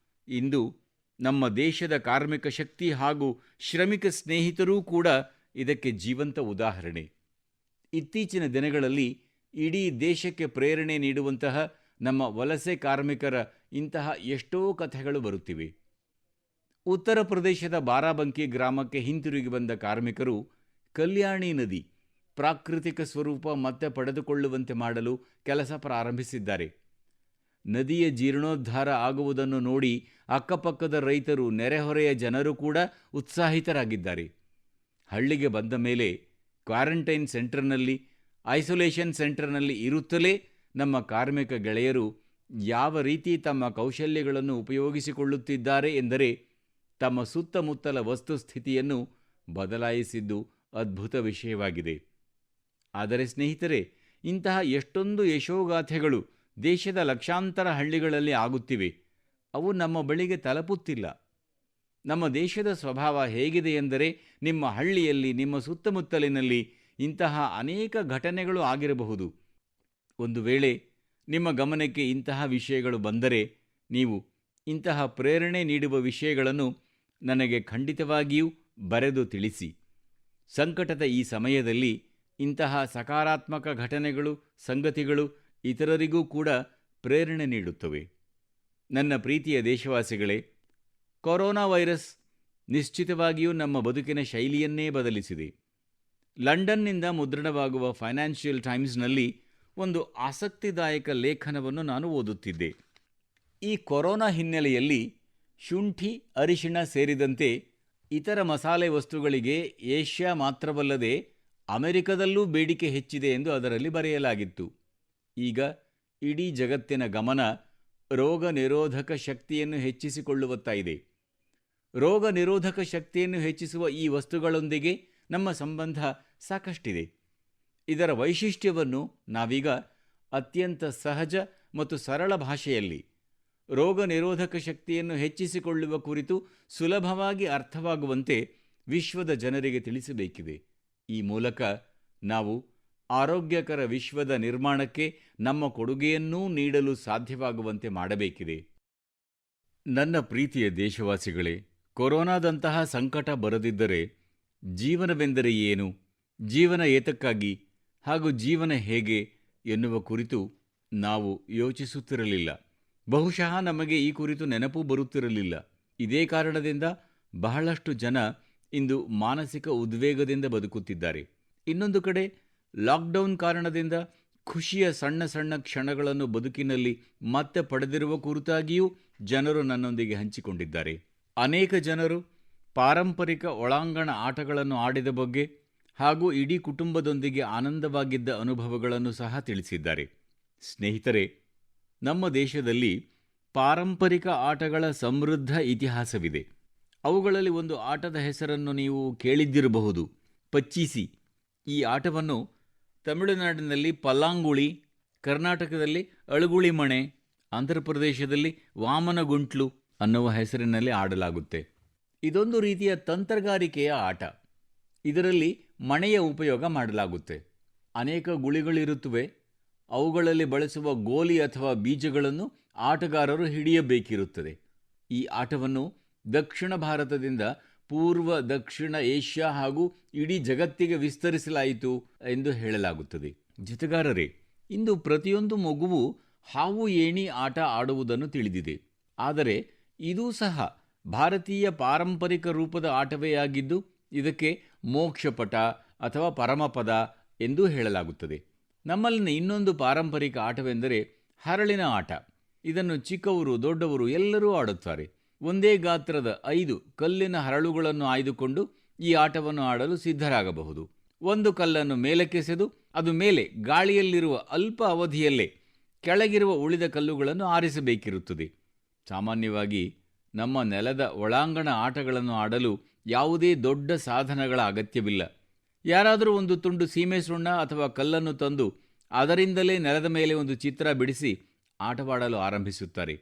ಇಂದು ನಮ್ಮ ದೇಶದ ಕಾರ್ಮಿಕ ಶಕ್ತಿ ಹಾಗೂ ಶ್ರಮಿಕ ಸ್ನೇಹಿತರೂ ಕೂಡ ಇದಕ್ಕೆ ಜೀವಂತ ಉದಾಹರಣೆ. ಇತ್ತೀಚಿನ ದಿನಗಳಲ್ಲಿ ಇಡೀ ದೇಶಕ್ಕೆ ಪ್ರೇರಣೆ ನೀಡುವಂತಹ ನಮ್ಮ ವಲಸೆ ಕಾರ್ಮಿಕರ ಇಂತಹ ಎಷ್ಟೋ ಕಥೆಗಳು ಬರುತ್ತಿವೆ. ಉತ್ತರ ಪ್ರದೇಶದ ಬಾರಾಬಂಕಿ ಗ್ರಾಮಕ್ಕೆ ಹಿಂತಿರುಗಿ ಬಂದ ಕಾರ್ಮಿಕರು ಕಲ್ಯಾಣಿ ನದಿ ಪ್ರಾಕೃತಿಕ ಸ್ವರೂಪ ಮತ್ತೆ ಪಡೆದುಕೊಳ್ಳುವಂತೆ ಮಾಡಲು ಕೆಲಸ ಪ್ರಾರಂಭಿಸಿದ್ದಾರೆ. ನದಿಯ ಜೀರ್ಣೋದ್ಧಾರ ಆಗುವುದನ್ನು ನೋಡಿ ಅಕ್ಕಪಕ್ಕದ ರೈತರು, ನೆರೆಹೊರೆಯ ಜನರು ಕೂಡ ಉತ್ಸಾಹಿತರಾಗಿದ್ದಾರೆ. ಹಳ್ಳಿಗೆ ಬಂದ ಮೇಲೆ ಕ್ವಾರಂಟೈನ್ ಸೆಂಟರ್ನಲ್ಲಿ, ಐಸೋಲೇಷನ್ ಸೆಂಟರ್ನಲ್ಲಿ ಇರುತ್ತಲೇ ನಮ್ಮ ಕಾರ್ಮಿಕ ಗೆಳೆಯರು ಯಾವ ರೀತಿ ತಮ್ಮ ಕೌಶಲ್ಯಗಳನ್ನು ಉಪಯೋಗಿಸಿಕೊಳ್ಳುತ್ತಿದ್ದಾರೆ ಎಂದರೆ, ತಮ್ಮ ಸುತ್ತಮುತ್ತಲ ವಸ್ತುಸ್ಥಿತಿಯನ್ನು ಬದಲಾಯಿಸಿದ್ದು ಅದ್ಭುತ ವಿಷಯವಾಗಿದೆ. ಆದರೆ ಸ್ನೇಹಿತರೆ, ಇಂತಹ ಎಷ್ಟೊಂದು ಯಶೋಗಾಥೆಗಳು ದೇಶದ ಲಕ್ಷಾಂತರ ಹಳ್ಳಿಗಳಲ್ಲಿ ಆಗುತ್ತಿವೆ. ಅವು ನಮ್ಮ ಬಳಿಗೆ ತಲುಪುತ್ತಿಲ್ಲ. ನಮ್ಮ ದೇಶದ ಸ್ವಭಾವ ಹೇಗಿದೆ ಎಂದರೆ, ನಿಮ್ಮ ಹಳ್ಳಿಯಲ್ಲಿ, ನಿಮ್ಮ ಸುತ್ತಮುತ್ತಲಿನಲ್ಲಿ ಇಂತಹ ಅನೇಕ ಘಟನೆಗಳು ಆಗಿರಬಹುದು. ಒಂದು ವೇಳೆ ನಿಮ್ಮ ಗಮನಕ್ಕೆ ಇಂತಹ ವಿಷಯಗಳು ಬಂದರೆ, ನೀವು ಇಂತಹ ಪ್ರೇರಣೆ ನೀಡುವ ವಿಷಯಗಳನ್ನು ನನಗೆ ಖಂಡಿತವಾಗಿಯೂ ಬರೆದು ತಿಳಿಸಿ. ಸಂಕಟದ ಈ ಸಮಯದಲ್ಲಿ ಇಂತಹ ಸಕಾರಾತ್ಮಕ ಘಟನೆಗಳು, ಸಂಗತಿಗಳು ಇತರರಿಗೂ ಕೂಡ ಪ್ರೇರಣೆ ನೀಡುತ್ತವೆ. ನನ್ನ ಪ್ರೀತಿಯ ದೇಶವಾಸಿಗಳೇ, ಕೊರೋನಾ ವೈರಸ್ ನಿಶ್ಚಿತವಾಗಿಯೂ ನಮ್ಮ ಬದುಕಿನ ಶೈಲಿಯನ್ನೇ ಬದಲಿಸಿದೆ. ಲಂಡನ್ನಿಂದ ಮುದ್ರಣವಾಗುವ ಫೈನಾನ್ಷಿಯಲ್ ಟೈಮ್ಸ್ನಲ್ಲಿ ಒಂದು ಆಸಕ್ತಿದಾಯಕ ಲೇಖನವನ್ನು ನಾನು ಓದುತ್ತಿದ್ದೆ. ಈ ಕೊರೋನಾ ಹಿನ್ನೆಲೆಯಲ್ಲಿ ಶುಂಠಿ, ಅರಿಶಿಣ ಸೇರಿದಂತೆ ಇತರ ಮಸಾಲೆ ವಸ್ತುಗಳಿಗೆ ಏಷ್ಯಾ ಮಾತ್ರವಲ್ಲದೆ ಅಮೆರಿಕದಲ್ಲೂ ಬೇಡಿಕೆ ಹೆಚ್ಚಿದೆ ಎಂದು ಅದರಲ್ಲಿ ಬರೆಯಲಾಗಿತ್ತು. ಈಗ ಇಡೀ ಜಗತ್ತಿನ ಗಮನ ರೋಗ ನಿರೋಧಕ ಶಕ್ತಿಯನ್ನು ಹೆಚ್ಚಿಸಿಕೊಳ್ಳುವತ್ತ ಇದೆ. ರೋಗ ನಿರೋಧಕ ಶಕ್ತಿಯನ್ನು ಹೆಚ್ಚಿಸುವ ಈ ವಸ್ತುಗಳೊಂದಿಗೆ ನಮ್ಮ ಸಂಬಂಧ ಸಾಕಷ್ಟಿದೆ. ಇದರ ವೈಶಿಷ್ಟ್ಯವನ್ನು ನಾವೀಗ ಅತ್ಯಂತ ಸಹಜ ಮತ್ತು ಸರಳ ಭಾಷೆಯಲ್ಲಿ ರೋಗ ನಿರೋಧಕ ಶಕ್ತಿಯನ್ನು ಹೆಚ್ಚಿಸಿಕೊಳ್ಳುವ ಕುರಿತು ಸುಲಭವಾಗಿ ಅರ್ಥವಾಗುವಂತೆ ವಿಶ್ವದ ಜನರಿಗೆ ತಿಳಿಸಬೇಕಿದೆ. ಈ ಮೂಲಕ ನಾವು ಆರೋಗ್ಯಕರ ವಿಶ್ವದ ನಿರ್ಮಾಣಕ್ಕೆ ನಮ್ಮ ಕೊಡುಗೆಯನ್ನೂ ನೀಡಲು ಸಾಧ್ಯವಾಗುವಂತೆ ಮಾಡಬೇಕಿದೆ. ನನ್ನ ಪ್ರೀತಿಯ ದೇಶವಾಸಿಗಳೇ, ಕೊರೋನಾದಂತಹ ಸಂಕಟ ಬರದಿದ್ದರೆ ಜೀವನವೆಂದರೆ ಏನು, ಜೀವನ ಏತಕ್ಕಾಗಿ ಹಾಗೂ ಜೀವನ ಹೇಗೆ ಎನ್ನುವ ಕುರಿತು ನಾವು ಯೋಚಿಸುತ್ತಿರಲಿಲ್ಲ. ಬಹುಶಃ ನಮಗೆ ಈ ಕುರಿತು ನೆನಪು ಬರುತ್ತಿರಲಿಲ್ಲ. ಇದೇ ಕಾರಣದಿಂದ ಬಹಳಷ್ಟು ಜನ ಇಂದು ಮಾನಸಿಕ ಉದ್ವೇಗದಿಂದ ಬದುಕುತ್ತಿದ್ದಾರೆ. ಇನ್ನೊಂದು ಕಡೆ ಲಾಕ್ಡೌನ್ ಕಾರಣದಿಂದ ಖುಷಿಯ ಸಣ್ಣ ಸಣ್ಣ ಕ್ಷಣಗಳನ್ನು ಬದುಕಿನಲ್ಲಿ ಮತ್ತೆ ಪಡೆದಿರುವ ಕುರಿತಾಗಿಯೂ ಜನರು ನನ್ನೊಂದಿಗೆ ಹಂಚಿಕೊಂಡಿದ್ದಾರೆ. ಅನೇಕ ಜನರು ಪಾರಂಪರಿಕ ಒಳಾಂಗಣ ಆಟಗಳನ್ನು ಆಡಿದ ಬಗ್ಗೆ ಹಾಗೂ ಇಡೀ ಕುಟುಂಬದೊಂದಿಗೆ ಆನಂದವಾಗಿದ್ದ ಅನುಭವಗಳನ್ನು ಸಹ ತಿಳಿಸಿದ್ದಾರೆ. ಸ್ನೇಹಿತರೆ, ನಮ್ಮ ದೇಶದಲ್ಲಿ ಪಾರಂಪರಿಕ ಆಟಗಳ ಸಮೃದ್ಧ ಇತಿಹಾಸವಿದೆ. ಅವುಗಳಲ್ಲಿ ಒಂದು ಆಟದ ಹೆಸರನ್ನು ನೀವು ಕೇಳಿದ್ದಿರಬಹುದು, ಪಚ್ಚೀಸಿ. ಈ ಆಟವನ್ನು ತಮಿಳುನಾಡಿನಲ್ಲಿ ಪಲ್ಲಾಂಗುಳಿ, ಕರ್ನಾಟಕದಲ್ಲಿ ಅಳುಗುಳಿ ಮಣೆ, ಆಂಧ್ರಪ್ರದೇಶದಲ್ಲಿ ವಾಮನ ಗುಂಟ್ಲು ಅನ್ನುವ ಹೆಸರಿನಲ್ಲಿ ಆಡಲಾಗುತ್ತೆ. ಇದೊಂದು ರೀತಿಯ ತಂತ್ರಗಾರಿಕೆಯ ಆಟ. ಇದರಲ್ಲಿ ಮಣೆಯ ಉಪಯೋಗ ಮಾಡಲಾಗುತ್ತೆ. ಅನೇಕ ಗುಳಿಗಳಿರುತ್ತವೆ. ಅವುಗಳಲ್ಲಿ ಬಳಸುವ ಗೋಲಿ ಅಥವಾ ಬೀಜಗಳನ್ನು ಆಟಗಾರರು ಹಿಡಿಯಬೇಕಿರುತ್ತದೆ. ಈ ಆಟವನ್ನು ದಕ್ಷಿಣ ಭಾರತದಿಂದ ಪೂರ್ವ ದಕ್ಷಿಣ ಏಷ್ಯಾ ಹಾಗೂ ಇಡೀ ಜಗತ್ತಿಗೆ ವಿಸ್ತರಿಸಲಾಯಿತು ಎಂದು ಹೇಳಲಾಗುತ್ತದೆ. ಜತೆಗಾರರೇ, ಇಂದು ಪ್ರತಿಯೊಂದು ಮಗುವು ಹಾವು ಏಣಿ ಆಟ ಆಡುವುದನ್ನು ತಿಳಿದಿದೆ. ಆದರೆ ಇದೂ ಸಹ ಭಾರತೀಯ ಪಾರಂಪರಿಕ ರೂಪದ ಆಟವೇ ಆಗಿದ್ದು, ಇದಕ್ಕೆ ಮೋಕ್ಷಪಟ ಅಥವಾ ಪರಮಪದ ಎಂದೂ ಹೇಳಲಾಗುತ್ತದೆ. ನಮ್ಮಲ್ಲಿನ ಇನ್ನೊಂದು ಪಾರಂಪರಿಕ ಆಟವೆಂದರೆ ಹರಳಿನ ಆಟ. ಇದನ್ನು ಚಿಕ್ಕವರು ದೊಡ್ಡವರು ಎಲ್ಲರೂ ಆಡುತ್ತಾರೆ. ಒಂದೇ ಗಾತ್ರದ 5 ಕಲ್ಲಿನ ಹರಳುಗಳನ್ನು ಆಯ್ದುಕೊಂಡು ಈ ಆಟವನ್ನು ಆಡಲು ಸಿದ್ಧರಾಗಬಹುದು. ಒಂದು ಕಲ್ಲನ್ನು ಮೇಲಕ್ಕೆಸೆದು ಅದು ಮೇಲೆ ಗಾಳಿಯಲ್ಲಿರುವ ಅಲ್ಪ ಅವಧಿಯಲ್ಲೇ ಕೆಳಗಿರುವ ಉಳಿದ ಕಲ್ಲುಗಳನ್ನು ಆರಿಸಬೇಕಿರುತ್ತದೆ. ಸಾಮಾನ್ಯವಾಗಿ ನಮ್ಮ ನೆಲದ ಒಳಾಂಗಣ ಆಟಗಳನ್ನು ಆಡಲು ಯಾವುದೇ ದೊಡ್ಡ ಸಾಧನಗಳ ಅಗತ್ಯವಿಲ್ಲ. ಯಾರಾದರೂ ಒಂದು ತುಂಡು ಸೀಮೆ ಸುಣ್ಣ ಅಥವಾ ಕಲ್ಲನ್ನು ತಂದು ಅದರಿಂದಲೇ ನೆಲದ ಮೇಲೆ ಒಂದು ಚಿತ್ರ ಬಿಡಿಸಿ ಆಟವಾಡಲು ಆರಂಭಿಸುತ್ತಾರೆ.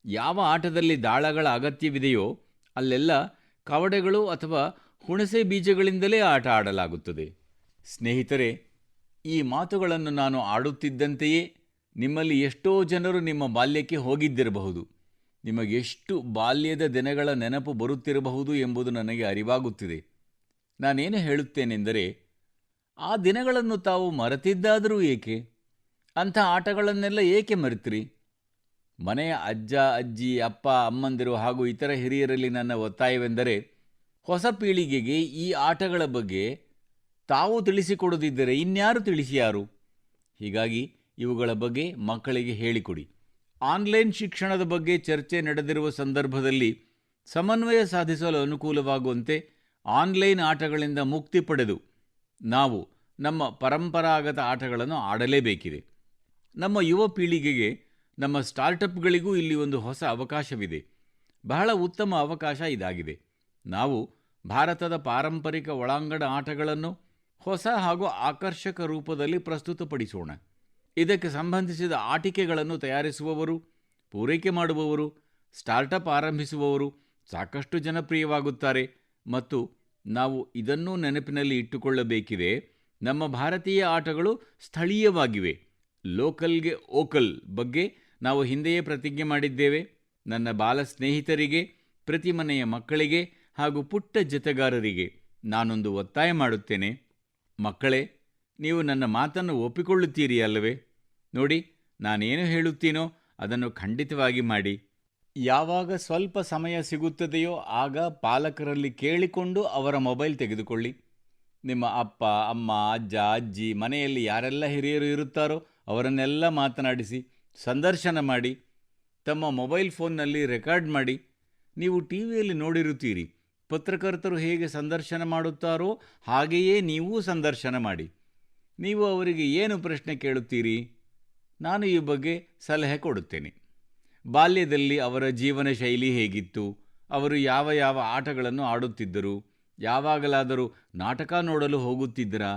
ಯಾವ ಆಟದಲ್ಲಿ ದಾಳಗಳ ಅಗತ್ಯವಿದೆಯೋ ಅಲ್ಲೆಲ್ಲ ಕವಡೆಗಳು ಅಥವಾ ಹುಣಸೆ ಬೀಜಗಳಿಂದಲೇ ಆಟ ಆಡಲಾಗುತ್ತದೆ. ಸ್ನೇಹಿತರೆ, ಈ ಮಾತುಗಳನ್ನು ನಾನು ಆಡುತ್ತಿದ್ದಂತೆಯೇ ನಿಮ್ಮಲ್ಲಿ ಎಷ್ಟೋ ಜನರು ನಿಮ್ಮ ಬಾಲ್ಯಕ್ಕೆ ಹೋಗಿದ್ದಿರಬಹುದು. ನಿಮಗೆಷ್ಟು ಬಾಲ್ಯದ ದಿನಗಳ ನೆನಪು ಬರುತ್ತಿರಬಹುದು ಎಂಬುದು ನನಗೆ ಅರಿವಾಗುತ್ತಿದೆ. ನಾನೇನು ಹೇಳುತ್ತೇನೆಂದರೆ, ಆ ದಿನಗಳನ್ನು ತಾವು ಮರೆತಿದ್ದಾದರೂ ಏಕೆ? ಅಂಥ ಆಟಗಳನ್ನೆಲ್ಲ ಏಕೆ ಮರೆತಿರಿ? ಮನೆಯ ಅಜ್ಜ ಅಜ್ಜಿ, ಅಪ್ಪ ಅಮ್ಮಂದಿರು ಹಾಗೂ ಇತರ ಹಿರಿಯರಲ್ಲಿ ನನ್ನ ಒತ್ತಾಯವೆಂದರೆ, ಹೊಸ ಪೀಳಿಗೆಗೆ ಈ ಆಟಗಳ ಬಗ್ಗೆ ತಾವು ತಿಳಿಸಿಕೊಡದಿದ್ದರೆ ಇನ್ಯಾರು ತಿಳಿಸಿಯಾರು? ಹೀಗಾಗಿ ಇವುಗಳ ಬಗ್ಗೆ ಮಕ್ಕಳಿಗೆ ಹೇಳಿಕೊಡಿ. ಆನ್ಲೈನ್ ಶಿಕ್ಷಣದ ಬಗ್ಗೆ ಚರ್ಚೆ ನಡೆದಿರುವ ಸಂದರ್ಭದಲ್ಲಿ ಸಮನ್ವಯ ಸಾಧಿಸಲು ಅನುಕೂಲವಾಗುವಂತೆ ಆನ್ಲೈನ್ ಆಟಗಳಿಂದ ಮುಕ್ತಿ ಪಡೆದು ನಾವು ನಮ್ಮ ಪರಂಪರಾಗತ ಆಟಗಳನ್ನು ಆಡಲೇಬೇಕಿದೆ. ನಮ್ಮ ಯುವ ಪೀಳಿಗೆಗೆ, ನಮ್ಮ ಸ್ಟಾರ್ಟಪ್ಗಳಿಗೂ ಇಲ್ಲಿ ಒಂದು ಹೊಸ ಅವಕಾಶವಿದೆ. ಬಹಳ ಉತ್ತಮ ಅವಕಾಶ ಇದಾಗಿದೆ. ನಾವು ಭಾರತದ ಪಾರಂಪರಿಕ ಒಳಾಂಗಣ ಆಟಗಳನ್ನು ಹೊಸ ಹಾಗೂ ಆಕರ್ಷಕ ರೂಪದಲ್ಲಿ ಪ್ರಸ್ತುತಪಡಿಸೋಣ. ಇದಕ್ಕೆ ಸಂಬಂಧಿಸಿದ ಆಟಿಕೆಗಳನ್ನು ತಯಾರಿಸುವವರು, ಪೂರೈಕೆ ಮಾಡುವವರು, ಸ್ಟಾರ್ಟಪ್ ಆರಂಭಿಸುವವರು ಸಾಕಷ್ಟು ಜನಪ್ರಿಯವಾಗುತ್ತಾರೆ. ಮತ್ತು ನಾವು ಇದನ್ನೂ ನೆನಪಿನಲ್ಲಿ ಇಟ್ಟುಕೊಳ್ಳಬೇಕಿದೆ, ನಮ್ಮ ಭಾರತೀಯ ಆಟಗಳು ಸ್ಥಳೀಯವಾಗಿವೆ. ಲೋಕಲ್ಗೆ ಓಕಲ್ ಬಗ್ಗೆ ನಾವು ಹಿಂದೆಯೇ ಪ್ರತಿಜ್ಞೆ ಮಾಡಿದ್ದೇವೆ. ನನ್ನ ಬಾಲ ಸ್ನೇಹಿತರಿಗೆ, ಪ್ರತಿ ಮನೆಯ ಮಕ್ಕಳಿಗೆ ಹಾಗೂ ಪುಟ್ಟ ಜತೆಗಾರರಿಗೆ ನಾನೊಂದು ಒತ್ತಾಯ ಮಾಡುತ್ತೇನೆ. ಮಕ್ಕಳೇ, ನೀವು ನನ್ನ ಮಾತನ್ನು ಒಪ್ಪಿಕೊಳ್ಳುತ್ತೀರಿ ಅಲ್ಲವೇ? ನೋಡಿ, ನಾನೇನು ಹೇಳುತ್ತೀನೋ ಅದನ್ನು ಖಂಡಿತವಾಗಿ ಮಾಡಿ. ಯಾವಾಗ ಸ್ವಲ್ಪ ಸಮಯ ಸಿಗುತ್ತದೆಯೋ ಆಗ ಪಾಲಕರಲ್ಲಿ ಕೇಳಿಕೊಂಡು ಅವರ ಮೊಬೈಲ್ ತೆಗೆದುಕೊಳ್ಳಿ. ನಿಮ್ಮ ಅಪ್ಪ ಅಮ್ಮ, ಅಜ್ಜ ಅಜ್ಜಿ, ಮನೆಯಲ್ಲಿ ಯಾರೆಲ್ಲ ಹಿರಿಯರು ಇರುತ್ತಾರೋ ಅವರನ್ನೆಲ್ಲ ಮಾತನಾಡಿಸಿ, ಸಂದರ್ಶನ ಮಾಡಿ. ತಮ್ಮ ಮೊಬೈಲ್ ಫೋನ್ನಲ್ಲಿ ರೆಕಾರ್ಡ್ ಮಾಡಿ. ನೀವು ಟಿವಿಯಲ್ಲಿ ನೋಡಿರುತ್ತೀರಿ, ಪತ್ರಕರ್ತರು ಹೇಗೆ ಸಂದರ್ಶನ ಮಾಡುತ್ತಾರೋ ಹಾಗೆಯೇ ನೀವೂ ಸಂದರ್ಶನ ಮಾಡಿ. ನೀವು ಅವರಿಗೆ ಏನು ಪ್ರಶ್ನೆ ಕೇಳುತ್ತೀರಿ? ನಾನು ಈ ಬಗ್ಗೆ ಸಲಹೆ ಕೊಡುತ್ತೇನೆ. ಬಾಲ್ಯದಲ್ಲಿ ಅವರ ಜೀವನ ಶೈಲಿ ಹೇಗಿತ್ತು? ಅವರು ಯಾವ ಯಾವ ಆಟಗಳನ್ನು ಆಡುತ್ತಿದ್ದರು? ಯಾವಾಗಲಾದರೂ ನಾಟಕ ನೋಡಲು ಹೋಗುತ್ತಿದ್ದರಾ?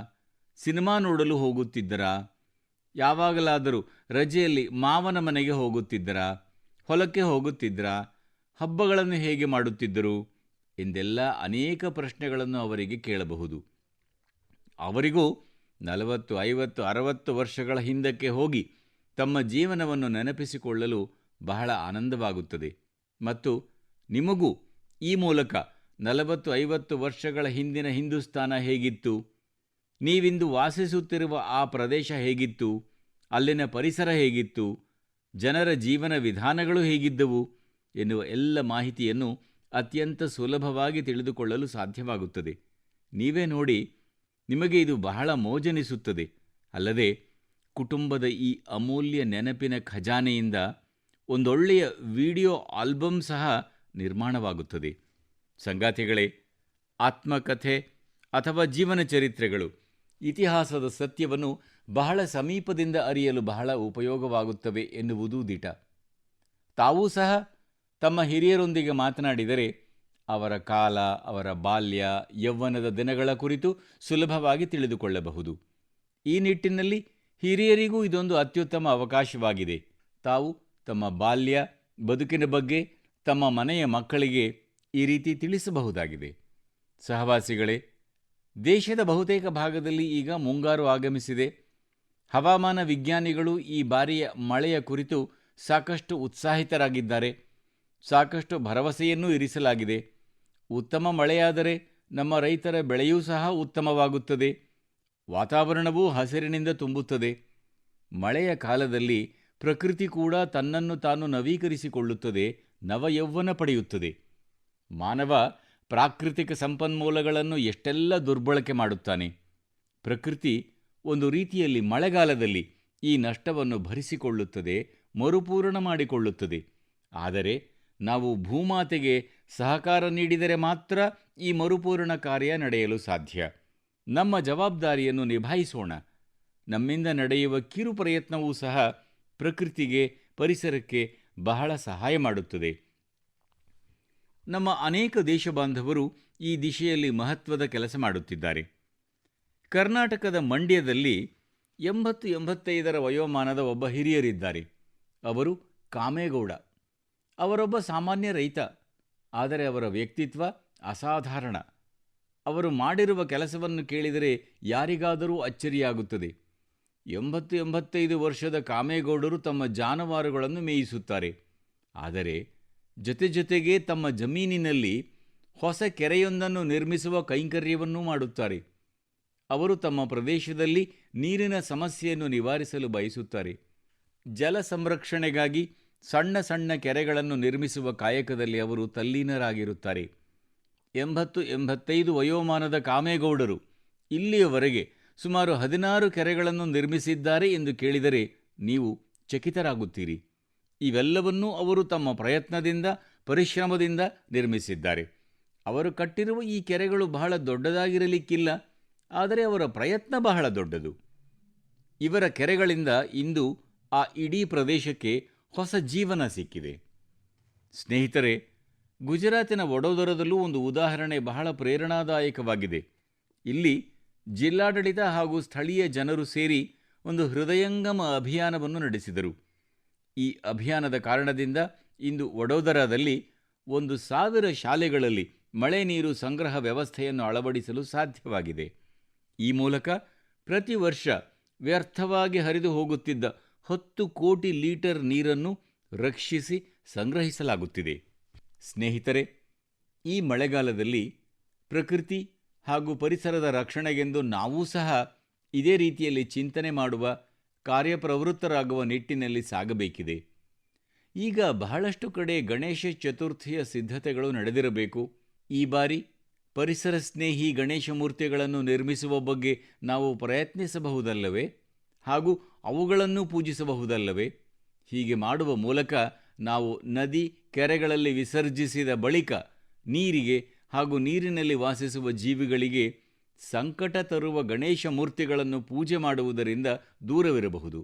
ಸಿನಿಮಾ ನೋಡಲು ಹೋಗುತ್ತಿದ್ದರಾ? ಯಾವಾಗಲಾದರೂ ರಜೆಯಲ್ಲಿ ಮಾವನ ಮನೆಗೆ ಹೋಗುತ್ತಿದ್ದರಾ? ಹೊಲಕ್ಕೆ ಹೋಗುತ್ತಿದ್ದರಾ? ಹಬ್ಬಗಳನ್ನು ಹೇಗೆ ಮಾಡುತ್ತಿದ್ದರು? ಎಂದೆಲ್ಲ ಅನೇಕ ಪ್ರಶ್ನೆಗಳನ್ನು ಅವರಿಗೆ ಕೇಳಬಹುದು. ಅವರಿಗೂ 40, 50, 60 ವರ್ಷಗಳ ಹಿಂದಕ್ಕೆ ಹೋಗಿ ತಮ್ಮ ಜೀವನವನ್ನು ನೆನಪಿಸಿಕೊಳ್ಳಲು ಬಹಳ ಆನಂದವಾಗುತ್ತದೆ. ಮತ್ತು ನಿಮಗೂ ಈ ಮೂಲಕ 40, 50 ವರ್ಷಗಳ ಹಿಂದಿನ ಹಿಂದೂಸ್ತಾನ ಹೇಗಿತ್ತು, ನೀವಿಂದು ವಾಸಿಸುತ್ತಿರುವ ಆ ಪ್ರದೇಶ ಹೇಗಿತ್ತು, ಅಲ್ಲಿನ ಪರಿಸರ ಹೇಗಿತ್ತು, ಜನರ ಜೀವನ ವಿಧಾನಗಳು ಹೇಗಿದ್ದವು ಎನ್ನುವ ಎಲ್ಲ ಮಾಹಿತಿಯನ್ನು ಅತ್ಯಂತ ಸುಲಭವಾಗಿ ತಿಳಿದುಕೊಳ್ಳಲು ಸಾಧ್ಯವಾಗುತ್ತದೆ. ನೀವೇ ನೋಡಿ, ನಿಮಗೆ ಇದು ಬಹಳ ಮೋಜೆನಿಸುತ್ತದೆ. ಅಲ್ಲದೆ ಕುಟುಂಬದ ಈ ಅಮೂಲ್ಯ ನೆನಪಿನ ಖಜಾನೆಯಿಂದ ಒಂದೊಳ್ಳೆಯ ವಿಡಿಯೋ ಆಲ್ಬಮ್ ಸಹ ನಿರ್ಮಾಣವಾಗುತ್ತದೆ. ಸಂಗಾತಿಗಳೇ, ಆತ್ಮಕಥೆ ಅಥವಾ ಜೀವನ ಚರಿತ್ರೆಗಳು ಇತಿಹಾಸದ ಸತ್ಯವನ್ನು ಬಹಳ ಸಮೀಪದಿಂದ ಅರಿಯಲು ಬಹಳ ಉಪಯೋಗವಾಗುತ್ತವೆ ಎನ್ನುವುದೂ ದಿಟ. ತಾವೂ ಸಹ ತಮ್ಮ ಹಿರಿಯರೊಂದಿಗೆ ಮಾತನಾಡಿದರೆ ಅವರ ಕಾಲ, ಅವರ ಬಾಲ್ಯ, ಯೌವನದ ದಿನಗಳ ಕುರಿತು ಸುಲಭವಾಗಿ ತಿಳಿದುಕೊಳ್ಳಬಹುದು. ಈ ನಿಟ್ಟಿನಲ್ಲಿ ಹಿರಿಯರಿಗೂ ಇದೊಂದು ಅತ್ಯುತ್ತಮ ಅವಕಾಶವಾಗಿದೆ. ತಾವು ತಮ್ಮ ಬಾಲ್ಯ, ಬದುಕಿನ ಬಗ್ಗೆ ತಮ್ಮ ಮನೆಯ ಮಕ್ಕಳಿಗೆ ಈ ರೀತಿ ತಿಳಿಸಬಹುದಾಗಿದೆ. ಸಹವಾಸಿಗಳೇ, ದೇಶದ ಬಹುತೇಕ ಭಾಗದಲ್ಲಿ ಈಗ ಮುಂಗಾರು ಆಗಮಿಸಿದೆ. ಹವಾಮಾನ ವಿಜ್ಞಾನಿಗಳು ಈ ಬಾರಿಯ ಮಳೆಯ ಕುರಿತು ಸಾಕಷ್ಟು ಉತ್ಸಾಹಿತರಾಗಿದ್ದಾರೆ. ಸಾಕಷ್ಟು ಭರವಸೆಯನ್ನೂ ಇರಿಸಲಾಗಿದೆ. ಉತ್ತಮ ಮಳೆಯಾದರೆ ನಮ್ಮ ರೈತರ ಬೆಳೆಯೂ ಸಹ ಉತ್ತಮವಾಗುತ್ತದೆ. ವಾತಾವರಣವೂ ಹಸಿರಿನಿಂದ ತುಂಬುತ್ತದೆ. ಮಳೆಯ ಕಾಲದಲ್ಲಿ ಪ್ರಕೃತಿ ಕೂಡ ತನ್ನನ್ನು ತಾನು ನವೀಕರಿಸಿಕೊಳ್ಳುತ್ತದೆ, ನವಯೌವನ ಪಡೆಯುತ್ತದೆ. ಮಾನವ ಪ್ರಾಕೃತಿಕ ಸಂಪನ್ಮೂಲಗಳನ್ನು ಎಷ್ಟೆಲ್ಲ ದುರ್ಬಳಕೆ ಮಾಡುತ್ತಾನೆ. ಪ್ರಕೃತಿ ಒಂದು ರೀತಿಯಲ್ಲಿ ಮಳೆಗಾಲದಲ್ಲಿ ಈ ನಷ್ಟವನ್ನು ಭರಿಸಿಕೊಳ್ಳುತ್ತದೆ, ಮರುಪೂರಣ ಮಾಡಿಕೊಳ್ಳುತ್ತದೆ. ಆದರೆ ನಾವು ಭೂಮಾತೆಗೆ ಸಹಕಾರ ನೀಡಿದರೆ ಮಾತ್ರ ಈ ಮರುಪೂರಣ ಕಾರ್ಯ ನಡೆಯಲು ಸಾಧ್ಯ. ನಮ್ಮ ಜವಾಬ್ದಾರಿಯನ್ನು ನಿಭಾಯಿಸೋಣ. ನಮ್ಮಿಂದ ನಡೆಯುವ ಕಿರು ಪ್ರಯತ್ನವೂ ಸಹ ಪ್ರಕೃತಿಗೆ, ಪರಿಸರಕ್ಕೆ ಬಹಳ ಸಹಾಯ ಮಾಡುತ್ತದೆ. ನಮ್ಮ ಅನೇಕ ದೇಶಬಾಂಧವರು ಈ ದಿಶೆಯಲ್ಲಿ ಮಹತ್ವದ ಕೆಲಸ ಮಾಡುತ್ತಿದ್ದಾರೆ. ಕರ್ನಾಟಕದ ಮಂಡ್ಯದಲ್ಲಿ 80-85 ವಯೋಮಾನದ ಒಬ್ಬ ಹಿರಿಯರಿದ್ದಾರೆ. ಅವರು ಕಾಮೇಗೌಡ. ಅವರೊಬ್ಬ ಸಾಮಾನ್ಯ ರೈತ. ಆದರೆ ಅವರ ವ್ಯಕ್ತಿತ್ವ ಅಸಾಧಾರಣ. ಅವರು ಮಾಡಿರುವ ಕೆಲಸವನ್ನು ಕೇಳಿದರೆ ಯಾರಿಗಾದರೂ ಅಚ್ಚರಿಯಾಗುತ್ತದೆ. 80-85 ವರ್ಷದ ಕಾಮೇಗೌಡರು ತಮ್ಮ ಜಾನುವಾರುಗಳನ್ನು ಮೇಯಿಸುತ್ತಾರೆ. ಆದರೆ ಜೊತೆಗೆ ತಮ್ಮ ಜಮೀನಿನಲ್ಲಿ ಹೊಸ ಕೆರೆಯೊಂದನ್ನು ನಿರ್ಮಿಸುವ ಕೈಂಕರ್ಯವನ್ನೂ ಮಾಡುತ್ತಾರೆ. ಅವರು ತಮ್ಮ ಪ್ರದೇಶದಲ್ಲಿ ನೀರಿನ ಸಮಸ್ಯೆಯನ್ನು ನಿವಾರಿಸಲು ಬಯಸುತ್ತಾರೆ. ಜಲ ಸಂರಕ್ಷಣೆಗಾಗಿ ಸಣ್ಣ ಸಣ್ಣ ಕೆರೆಗಳನ್ನು ನಿರ್ಮಿಸುವ ಕಾಯಕದಲ್ಲಿ ಅವರು ತಲ್ಲೀನರಾಗಿರುತ್ತಾರೆ. 80-85 ವಯೋಮಾನದ ಕಾಮೇಗೌಡರು ಇಲ್ಲಿಯವರೆಗೆ ಸುಮಾರು 16 ಕೆರೆಗಳನ್ನು ನಿರ್ಮಿಸಿದ್ದಾರೆ ಎಂದು ಕೇಳಿದರೆ ನೀವು ಚಕಿತರಾಗುತ್ತೀರಿ. ಇವೆಲ್ಲವನ್ನೂ ಅವರು ತಮ್ಮ ಪ್ರಯತ್ನದಿಂದ, ಪರಿಶ್ರಮದಿಂದ ನಿರ್ಮಿಸಿದ್ದಾರೆ. ಅವರು ಕಟ್ಟಿರುವ ಈ ಕೆರೆಗಳು ಬಹಳ ದೊಡ್ಡದಾಗಿರಲಿಕ್ಕಿಲ್ಲ, ಆದರೆ ಅವರ ಪ್ರಯತ್ನ ಬಹಳ ದೊಡ್ಡದು. ಇವರ ಕೆರೆಗಳಿಂದ ಇಂದು ಆ ಇಡೀ ಪ್ರದೇಶಕ್ಕೆ ಹೊಸ ಜೀವನ ಸಿಕ್ಕಿದೆ. ಸ್ನೇಹಿತರೆ, ಗುಜರಾತಿನ ವಡೋದರದಲ್ಲೂ ಒಂದು ಉದಾಹರಣೆ ಬಹಳ ಪ್ರೇರಣಾದಾಯಕವಾಗಿದೆ. ಇಲ್ಲಿ ಜಿಲ್ಲಾಡಳಿತ ಹಾಗೂ ಸ್ಥಳೀಯ ಜನರು ಸೇರಿ ಒಂದು ಹೃದಯಂಗಮ ಅಭಿಯಾನವನ್ನು ನಡೆಸಿದರು. ಈ ಅಭಿಯಾನದ ಕಾರಣದಿಂದ ಇಂದು ವಡೋದರಾದಲ್ಲಿ 1,000 ಶಾಲೆಗಳಲ್ಲಿ ಮಳೆ ನೀರು ಸಂಗ್ರಹ ವ್ಯವಸ್ಥೆಯನ್ನು ಅಳವಡಿಸಲು ಸಾಧ್ಯವಾಗಿದೆ. ಈ ಮೂಲಕ ಪ್ರತಿ ವರ್ಷ ವ್ಯರ್ಥವಾಗಿ ಹರಿದು ಹೋಗುತ್ತಿದ್ದ 10 ಕೋಟಿ ಲೀಟರ್ ನೀರನ್ನು ರಕ್ಷಿಸಿ ಸಂಗ್ರಹಿಸಲಾಗುತ್ತಿದೆ. ಸ್ನೇಹಿತರೆ, ಈ ಮಳೆಗಾಲದಲ್ಲಿ ಪ್ರಕೃತಿ ಹಾಗೂ ಪರಿಸರದ ರಕ್ಷಣೆಗೆಂದು ನಾವೂ ಸಹ ಇದೇ ರೀತಿಯಲ್ಲಿ ಚಿಂತನೆ ಮಾಡುವ, ಕಾರ್ಯಪ್ರವೃತ್ತರಾಗುವ ನಿಟ್ಟಿನಲ್ಲಿ ಸಾಗಬೇಕಿದೆ. ಈಗ ಬಹಳಷ್ಟು ಕಡೆ ಗಣೇಶ ಚತುರ್ಥಿಯ ಸಿದ್ಧತೆಗಳು ನಡೆದಿರಬೇಕು. ಈ ಬಾರಿ ಪರಿಸರ ಸ್ನೇಹಿ ಗಣೇಶ ಮೂರ್ತಿಗಳನ್ನು ನಿರ್ಮಿಸುವ ಬಗ್ಗೆ ನಾವು ಪ್ರಯತ್ನಿಸಬಹುದಲ್ಲವೇ? ಹಾಗೂ ಅವುಗಳನ್ನು ಪೂಜಿಸಬಹುದಲ್ಲವೇ? ಹೀಗೆ ಮಾಡುವ ಮೂಲಕ ನಾವು ನದಿ, ಕೆರೆಗಳಲ್ಲಿ ವಿಸರ್ಜಿಸಿದ ಬಳಿಕ ನೀರಿಗೆ ಹಾಗೂ ನೀರಿನಲ್ಲಿ ವಾಸಿಸುವ ಜೀವಿಗಳಿಗೆ ಸಂಕಟ ತರುವ ಗಣೇಶ ಮೂರ್ತಿಗಳನ್ನು ಪೂಜೆ ಮಾಡುವುದರಿಂದ ದೂರವಿರಬಹುದು.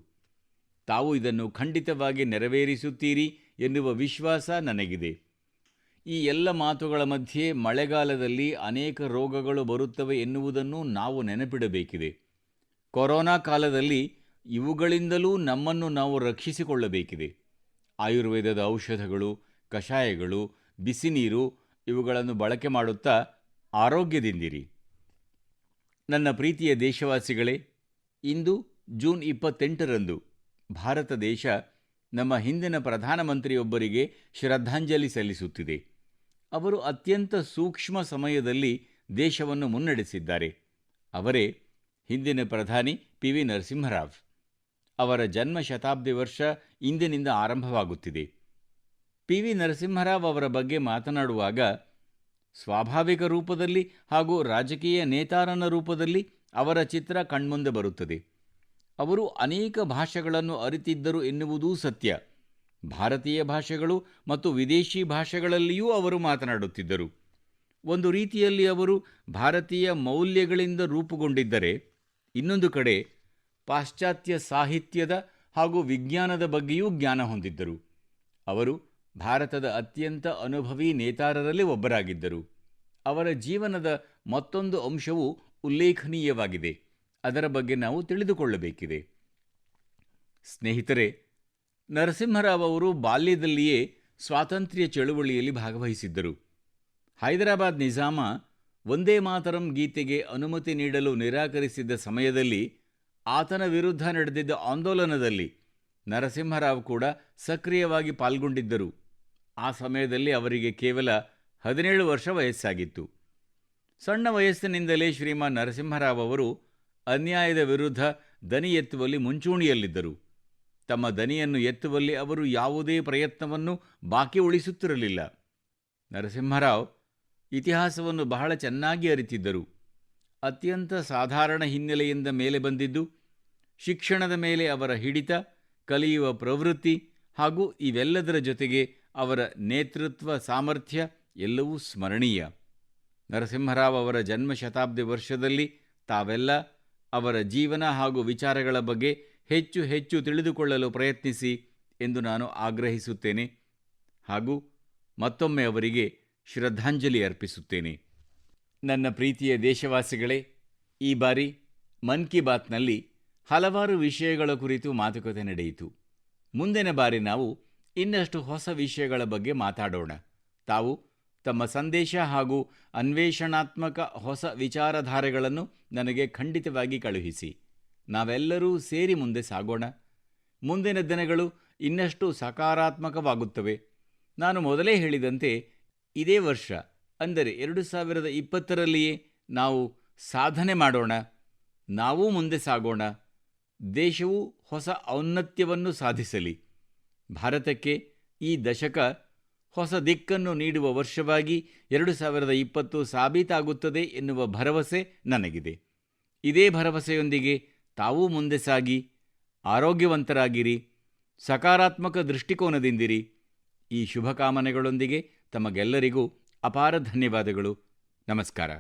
ತಾವು ಇದನ್ನು ಖಂಡಿತವಾಗಿ ನೆರವೇರಿಸುತ್ತೀರಿ ಎನ್ನುವ ವಿಶ್ವಾಸ ನನಗಿದೆ. ಈ ಎಲ್ಲ ಮಾತುಗಳ ಮಧ್ಯೆ ಮಳೆಗಾಲದಲ್ಲಿ ಅನೇಕ ರೋಗಗಳು ಬರುತ್ತವೆ ಎನ್ನುವುದನ್ನು ನಾವು ನೆನಪಿಡಬೇಕಿದೆ. ಕೊರೋನಾ ಕಾಲದಲ್ಲಿ ಇವುಗಳಿಂದಲೂ ನಮ್ಮನ್ನು ನಾವು ರಕ್ಷಿಸಿಕೊಳ್ಳಬೇಕಿದೆ. ಆಯುರ್ವೇದದ ಔಷಧಗಳು, ಕಷಾಯಗಳು, ಬಿಸಿ ನೀರು ಇವುಗಳನ್ನು ಬಳಕೆ ಮಾಡುತ್ತಾ ಆರೋಗ್ಯದಿಂದಿರಿ. ನನ್ನ ಪ್ರೀತಿಯ ದೇಶವಾಸಿಗಳೇ, ಇಂದು ಜೂನ್ 28ರಂದು ಭಾರತ ದೇಶ ನಮ್ಮ ಹಿಂದಿನ ಪ್ರಧಾನಮಂತ್ರಿಯೊಬ್ಬರಿಗೆ ಶ್ರದ್ಧಾಂಜಲಿ ಸಲ್ಲಿಸುತ್ತಿದೆ. ಅವರು ಅತ್ಯಂತ ಸೂಕ್ಷ್ಮ ಸಮಯದಲ್ಲಿ ದೇಶವನ್ನು ಮುನ್ನಡೆಸಿದ್ದಾರೆ. ಅವರೇ ಹಿಂದಿನ ಪ್ರಧಾನಿ ಪಿ.ವಿ. ನರಸಿಂಹರಾವ್. ಅವರ ಜನ್ಮ ಶತಾಬ್ದಿ ವರ್ಷ ಇಂದಿನಿಂದ ಆರಂಭವಾಗುತ್ತಿದೆ. ಪಿ.ವಿ. ನರಸಿಂಹರಾವ್ ಅವರ ಬಗ್ಗೆ ಮಾತನಾಡುವಾಗ ಸ್ವಾಭಾವಿಕ ರೂಪದಲ್ಲಿ ಹಾಗೂ ರಾಜಕೀಯ ನೇತಾರನ ರೂಪದಲ್ಲಿ ಅವರ ಚಿತ್ರ ಕಣ್ಮುಂದೆ ಬರುತ್ತದೆ. ಅವರು ಅನೇಕ ಭಾಷೆಗಳನ್ನು ಅರಿತಿದ್ದರು ಎನ್ನುವುದೂ ಸತ್ಯ. ಭಾರತೀಯ ಭಾಷೆಗಳು ಮತ್ತು ವಿದೇಶಿ ಭಾಷೆಗಳಲ್ಲಿಯೂ ಅವರು ಮಾತನಾಡುತ್ತಿದ್ದರು. ಒಂದು ರೀತಿಯಲ್ಲಿ ಅವರು ಭಾರತೀಯ ಮೌಲ್ಯಗಳಿಂದ ರೂಪುಗೊಂಡಿದ್ದರೆ, ಇನ್ನೊಂದು ಕಡೆ ಪಾಶ್ಚಾತ್ಯ ಸಾಹಿತ್ಯದ ಹಾಗೂ ವಿಜ್ಞಾನದ ಬಗ್ಗೆಯೂ ಜ್ಞಾನ ಹೊಂದಿದ್ದರು. ಅವರು ಭಾರತದ ಅತ್ಯಂತ ಅನುಭವಿ ನೇತಾರರಲ್ಲಿ ಒಬ್ಬರಾಗಿದ್ದರು. ಅವರ ಜೀವನದ ಮತ್ತೊಂದು ಅಂಶವೂ ಉಲ್ಲೇಖನೀಯವಾಗಿದೆ. ಅದರ ಬಗ್ಗೆ ನಾವು ತಿಳಿದುಕೊಳ್ಳಬೇಕಿದೆ. ಸ್ನೇಹಿತರೆ, ನರಸಿಂಹರಾವ್ ಅವರು ಬಾಲ್ಯದಲ್ಲಿಯೇ ಸ್ವಾತಂತ್ರ್ಯ ಚಳುವಳಿಯಲ್ಲಿ ಭಾಗವಹಿಸಿದ್ದರು. ಹೈದರಾಬಾದ್ ನಿಜಾಮ ವಂದೇ ಮಾತರಂ ಗೀತೆಗೆ ಅನುಮತಿ ನೀಡಲು ನಿರಾಕರಿಸಿದ್ದ ಸಮಯದಲ್ಲಿ ಆತನ ವಿರುದ್ಧ ನಡೆದಿದ್ದ ಆಂದೋಲನದಲ್ಲಿ ನರಸಿಂಹರಾವ್ ಕೂಡ ಸಕ್ರಿಯವಾಗಿ ಪಾಲ್ಗೊಂಡಿದ್ದರು. ಆ ಸಮಯದಲ್ಲಿ ಅವರಿಗೆ ಕೇವಲ 17 ವರ್ಷ ವಯಸ್ಸಾಗಿತ್ತು. ಸಣ್ಣ ವಯಸ್ಸಿನಿಂದಲೇ ಶ್ರೀಮಾನ್ ನರಸಿಂಹರಾವ್ ಅವರು ಅನ್ಯಾಯದ ವಿರುದ್ಧ ದನಿ ಎತ್ತುವಲ್ಲಿ ಮುಂಚೂಣಿಯಲ್ಲಿದ್ದರು. ತಮ್ಮ ದನಿಯನ್ನು ಎತ್ತುವಲ್ಲಿ ಅವರು ಯಾವುದೇ ಪ್ರಯತ್ನವನ್ನು ಬಾಕಿ ಉಳಿಸುತ್ತಿರಲಿಲ್ಲ. ನರಸಿಂಹರಾವ್ ಇತಿಹಾಸವನ್ನು ಬಹಳ ಚೆನ್ನಾಗಿ ಅರಿತಿದ್ದರು. ಅತ್ಯಂತ ಸಾಧಾರಣ ಹಿನ್ನೆಲೆಯಿಂದ ಮೇಲೆ ಬಂದಿದ್ದು, ಶಿಕ್ಷಣದ ಮೇಲೆ ಅವರ ಹಿಡಿತ, ಕಲಿಯುವ ಪ್ರವೃತ್ತಿ ಹಾಗೂ ಇವೆಲ್ಲದರ ಜೊತೆಗೆ ಅವರ ನೇತೃತ್ವ ಸಾಮರ್ಥ್ಯ ಎಲ್ಲವೂ ಸ್ಮರಣೀಯ. ನರಸಿಂಹರಾವ್ ಅವರ ಜನ್ಮ ಶತಾಬ್ದಿ ವರ್ಷದಲ್ಲಿ ತಾವೆಲ್ಲ ಅವರ ಜೀವನ ಹಾಗೂ ವಿಚಾರಗಳ ಬಗ್ಗೆ ಹೆಚ್ಚು ಹೆಚ್ಚು ತಿಳಿದುಕೊಳ್ಳಲು ಪ್ರಯತ್ನಿಸಿ ಎಂದು ನಾನು ಆಗ್ರಹಿಸುತ್ತೇನೆ ಹಾಗೂ ಮತ್ತೊಮ್ಮೆ ಅವರಿಗೆ ಶ್ರದ್ಧಾಂಜಲಿ ಅರ್ಪಿಸುತ್ತೇನೆ. ನನ್ನ ಪ್ರೀತಿಯ ದೇಶವಾಸಿಗಳೇ, ಈ ಬಾರಿ ಮನ್ ಕಿ ಬಾತ್ನಲ್ಲಿ ಹಲವಾರು ವಿಷಯಗಳ ಕುರಿತು ಮಾತುಕತೆ ನಡೆಯಿತು. ಮುಂದಿನ ಬಾರಿ ನಾವು ಇನ್ನಷ್ಟು ಹೊಸ ವಿಷಯಗಳ ಬಗ್ಗೆ ಮಾತಾಡೋಣ. ತಾವು ತಮ್ಮ ಸಂದೇಶ ಹಾಗೂ ಅನ್ವೇಷಣಾತ್ಮಕ ಹೊಸ ವಿಚಾರಧಾರೆಗಳನ್ನು ನನಗೆ ಖಂಡಿತವಾಗಿ ಕಳುಹಿಸಿ. ನಾವೆಲ್ಲರೂ ಸೇರಿ ಮುಂದೆ ಸಾಗೋಣ. ಮುಂದಿನ ದಿನಗಳು ಇನ್ನಷ್ಟು ಸಕಾರಾತ್ಮಕವಾಗುತ್ತವೆ. ನಾನು ಮೊದಲೇ ಹೇಳಿದಂತೆ ಇದೇ ವರ್ಷ ಅಂದರೆ 2020ರಲ್ಲಿಯೇ ನಾವು ಸಾಧನೆ ಮಾಡೋಣ. ನಾವೂ ಮುಂದೆ ಸಾಗೋಣ. ದೇಶವು ಹೊಸ ಔನ್ನತ್ಯವನ್ನು ಸಾಧಿಸಲಿ. ಭಾರತಕ್ಕೆ ಈ ದಶಕ ಹೊಸ ದಿಕ್ಕನ್ನು ನೀಡುವ ವರ್ಷವಾಗಿ 2020 ಸಾಬೀತಾಗುತ್ತದೆ ಎನ್ನುವ ಭರವಸೆ ನನಗಿದೆ. ಇದೇ ಭರವಸೆಯೊಂದಿಗೆ ತಾವೂ ಮುಂದೆ ಸಾಗಿ, ಆರೋಗ್ಯವಂತರಾಗಿರಿ, ಸಕಾರಾತ್ಮಕ ದೃಷ್ಟಿಕೋನದಿಂದಿರಿ. ಈ ಶುಭಕಾಮನೆಗಳೊಂದಿಗೆ ತಮಗೆಲ್ಲರಿಗೂ ಅಪಾರ ಧನ್ಯವಾದಗಳು. ನಮಸ್ಕಾರ.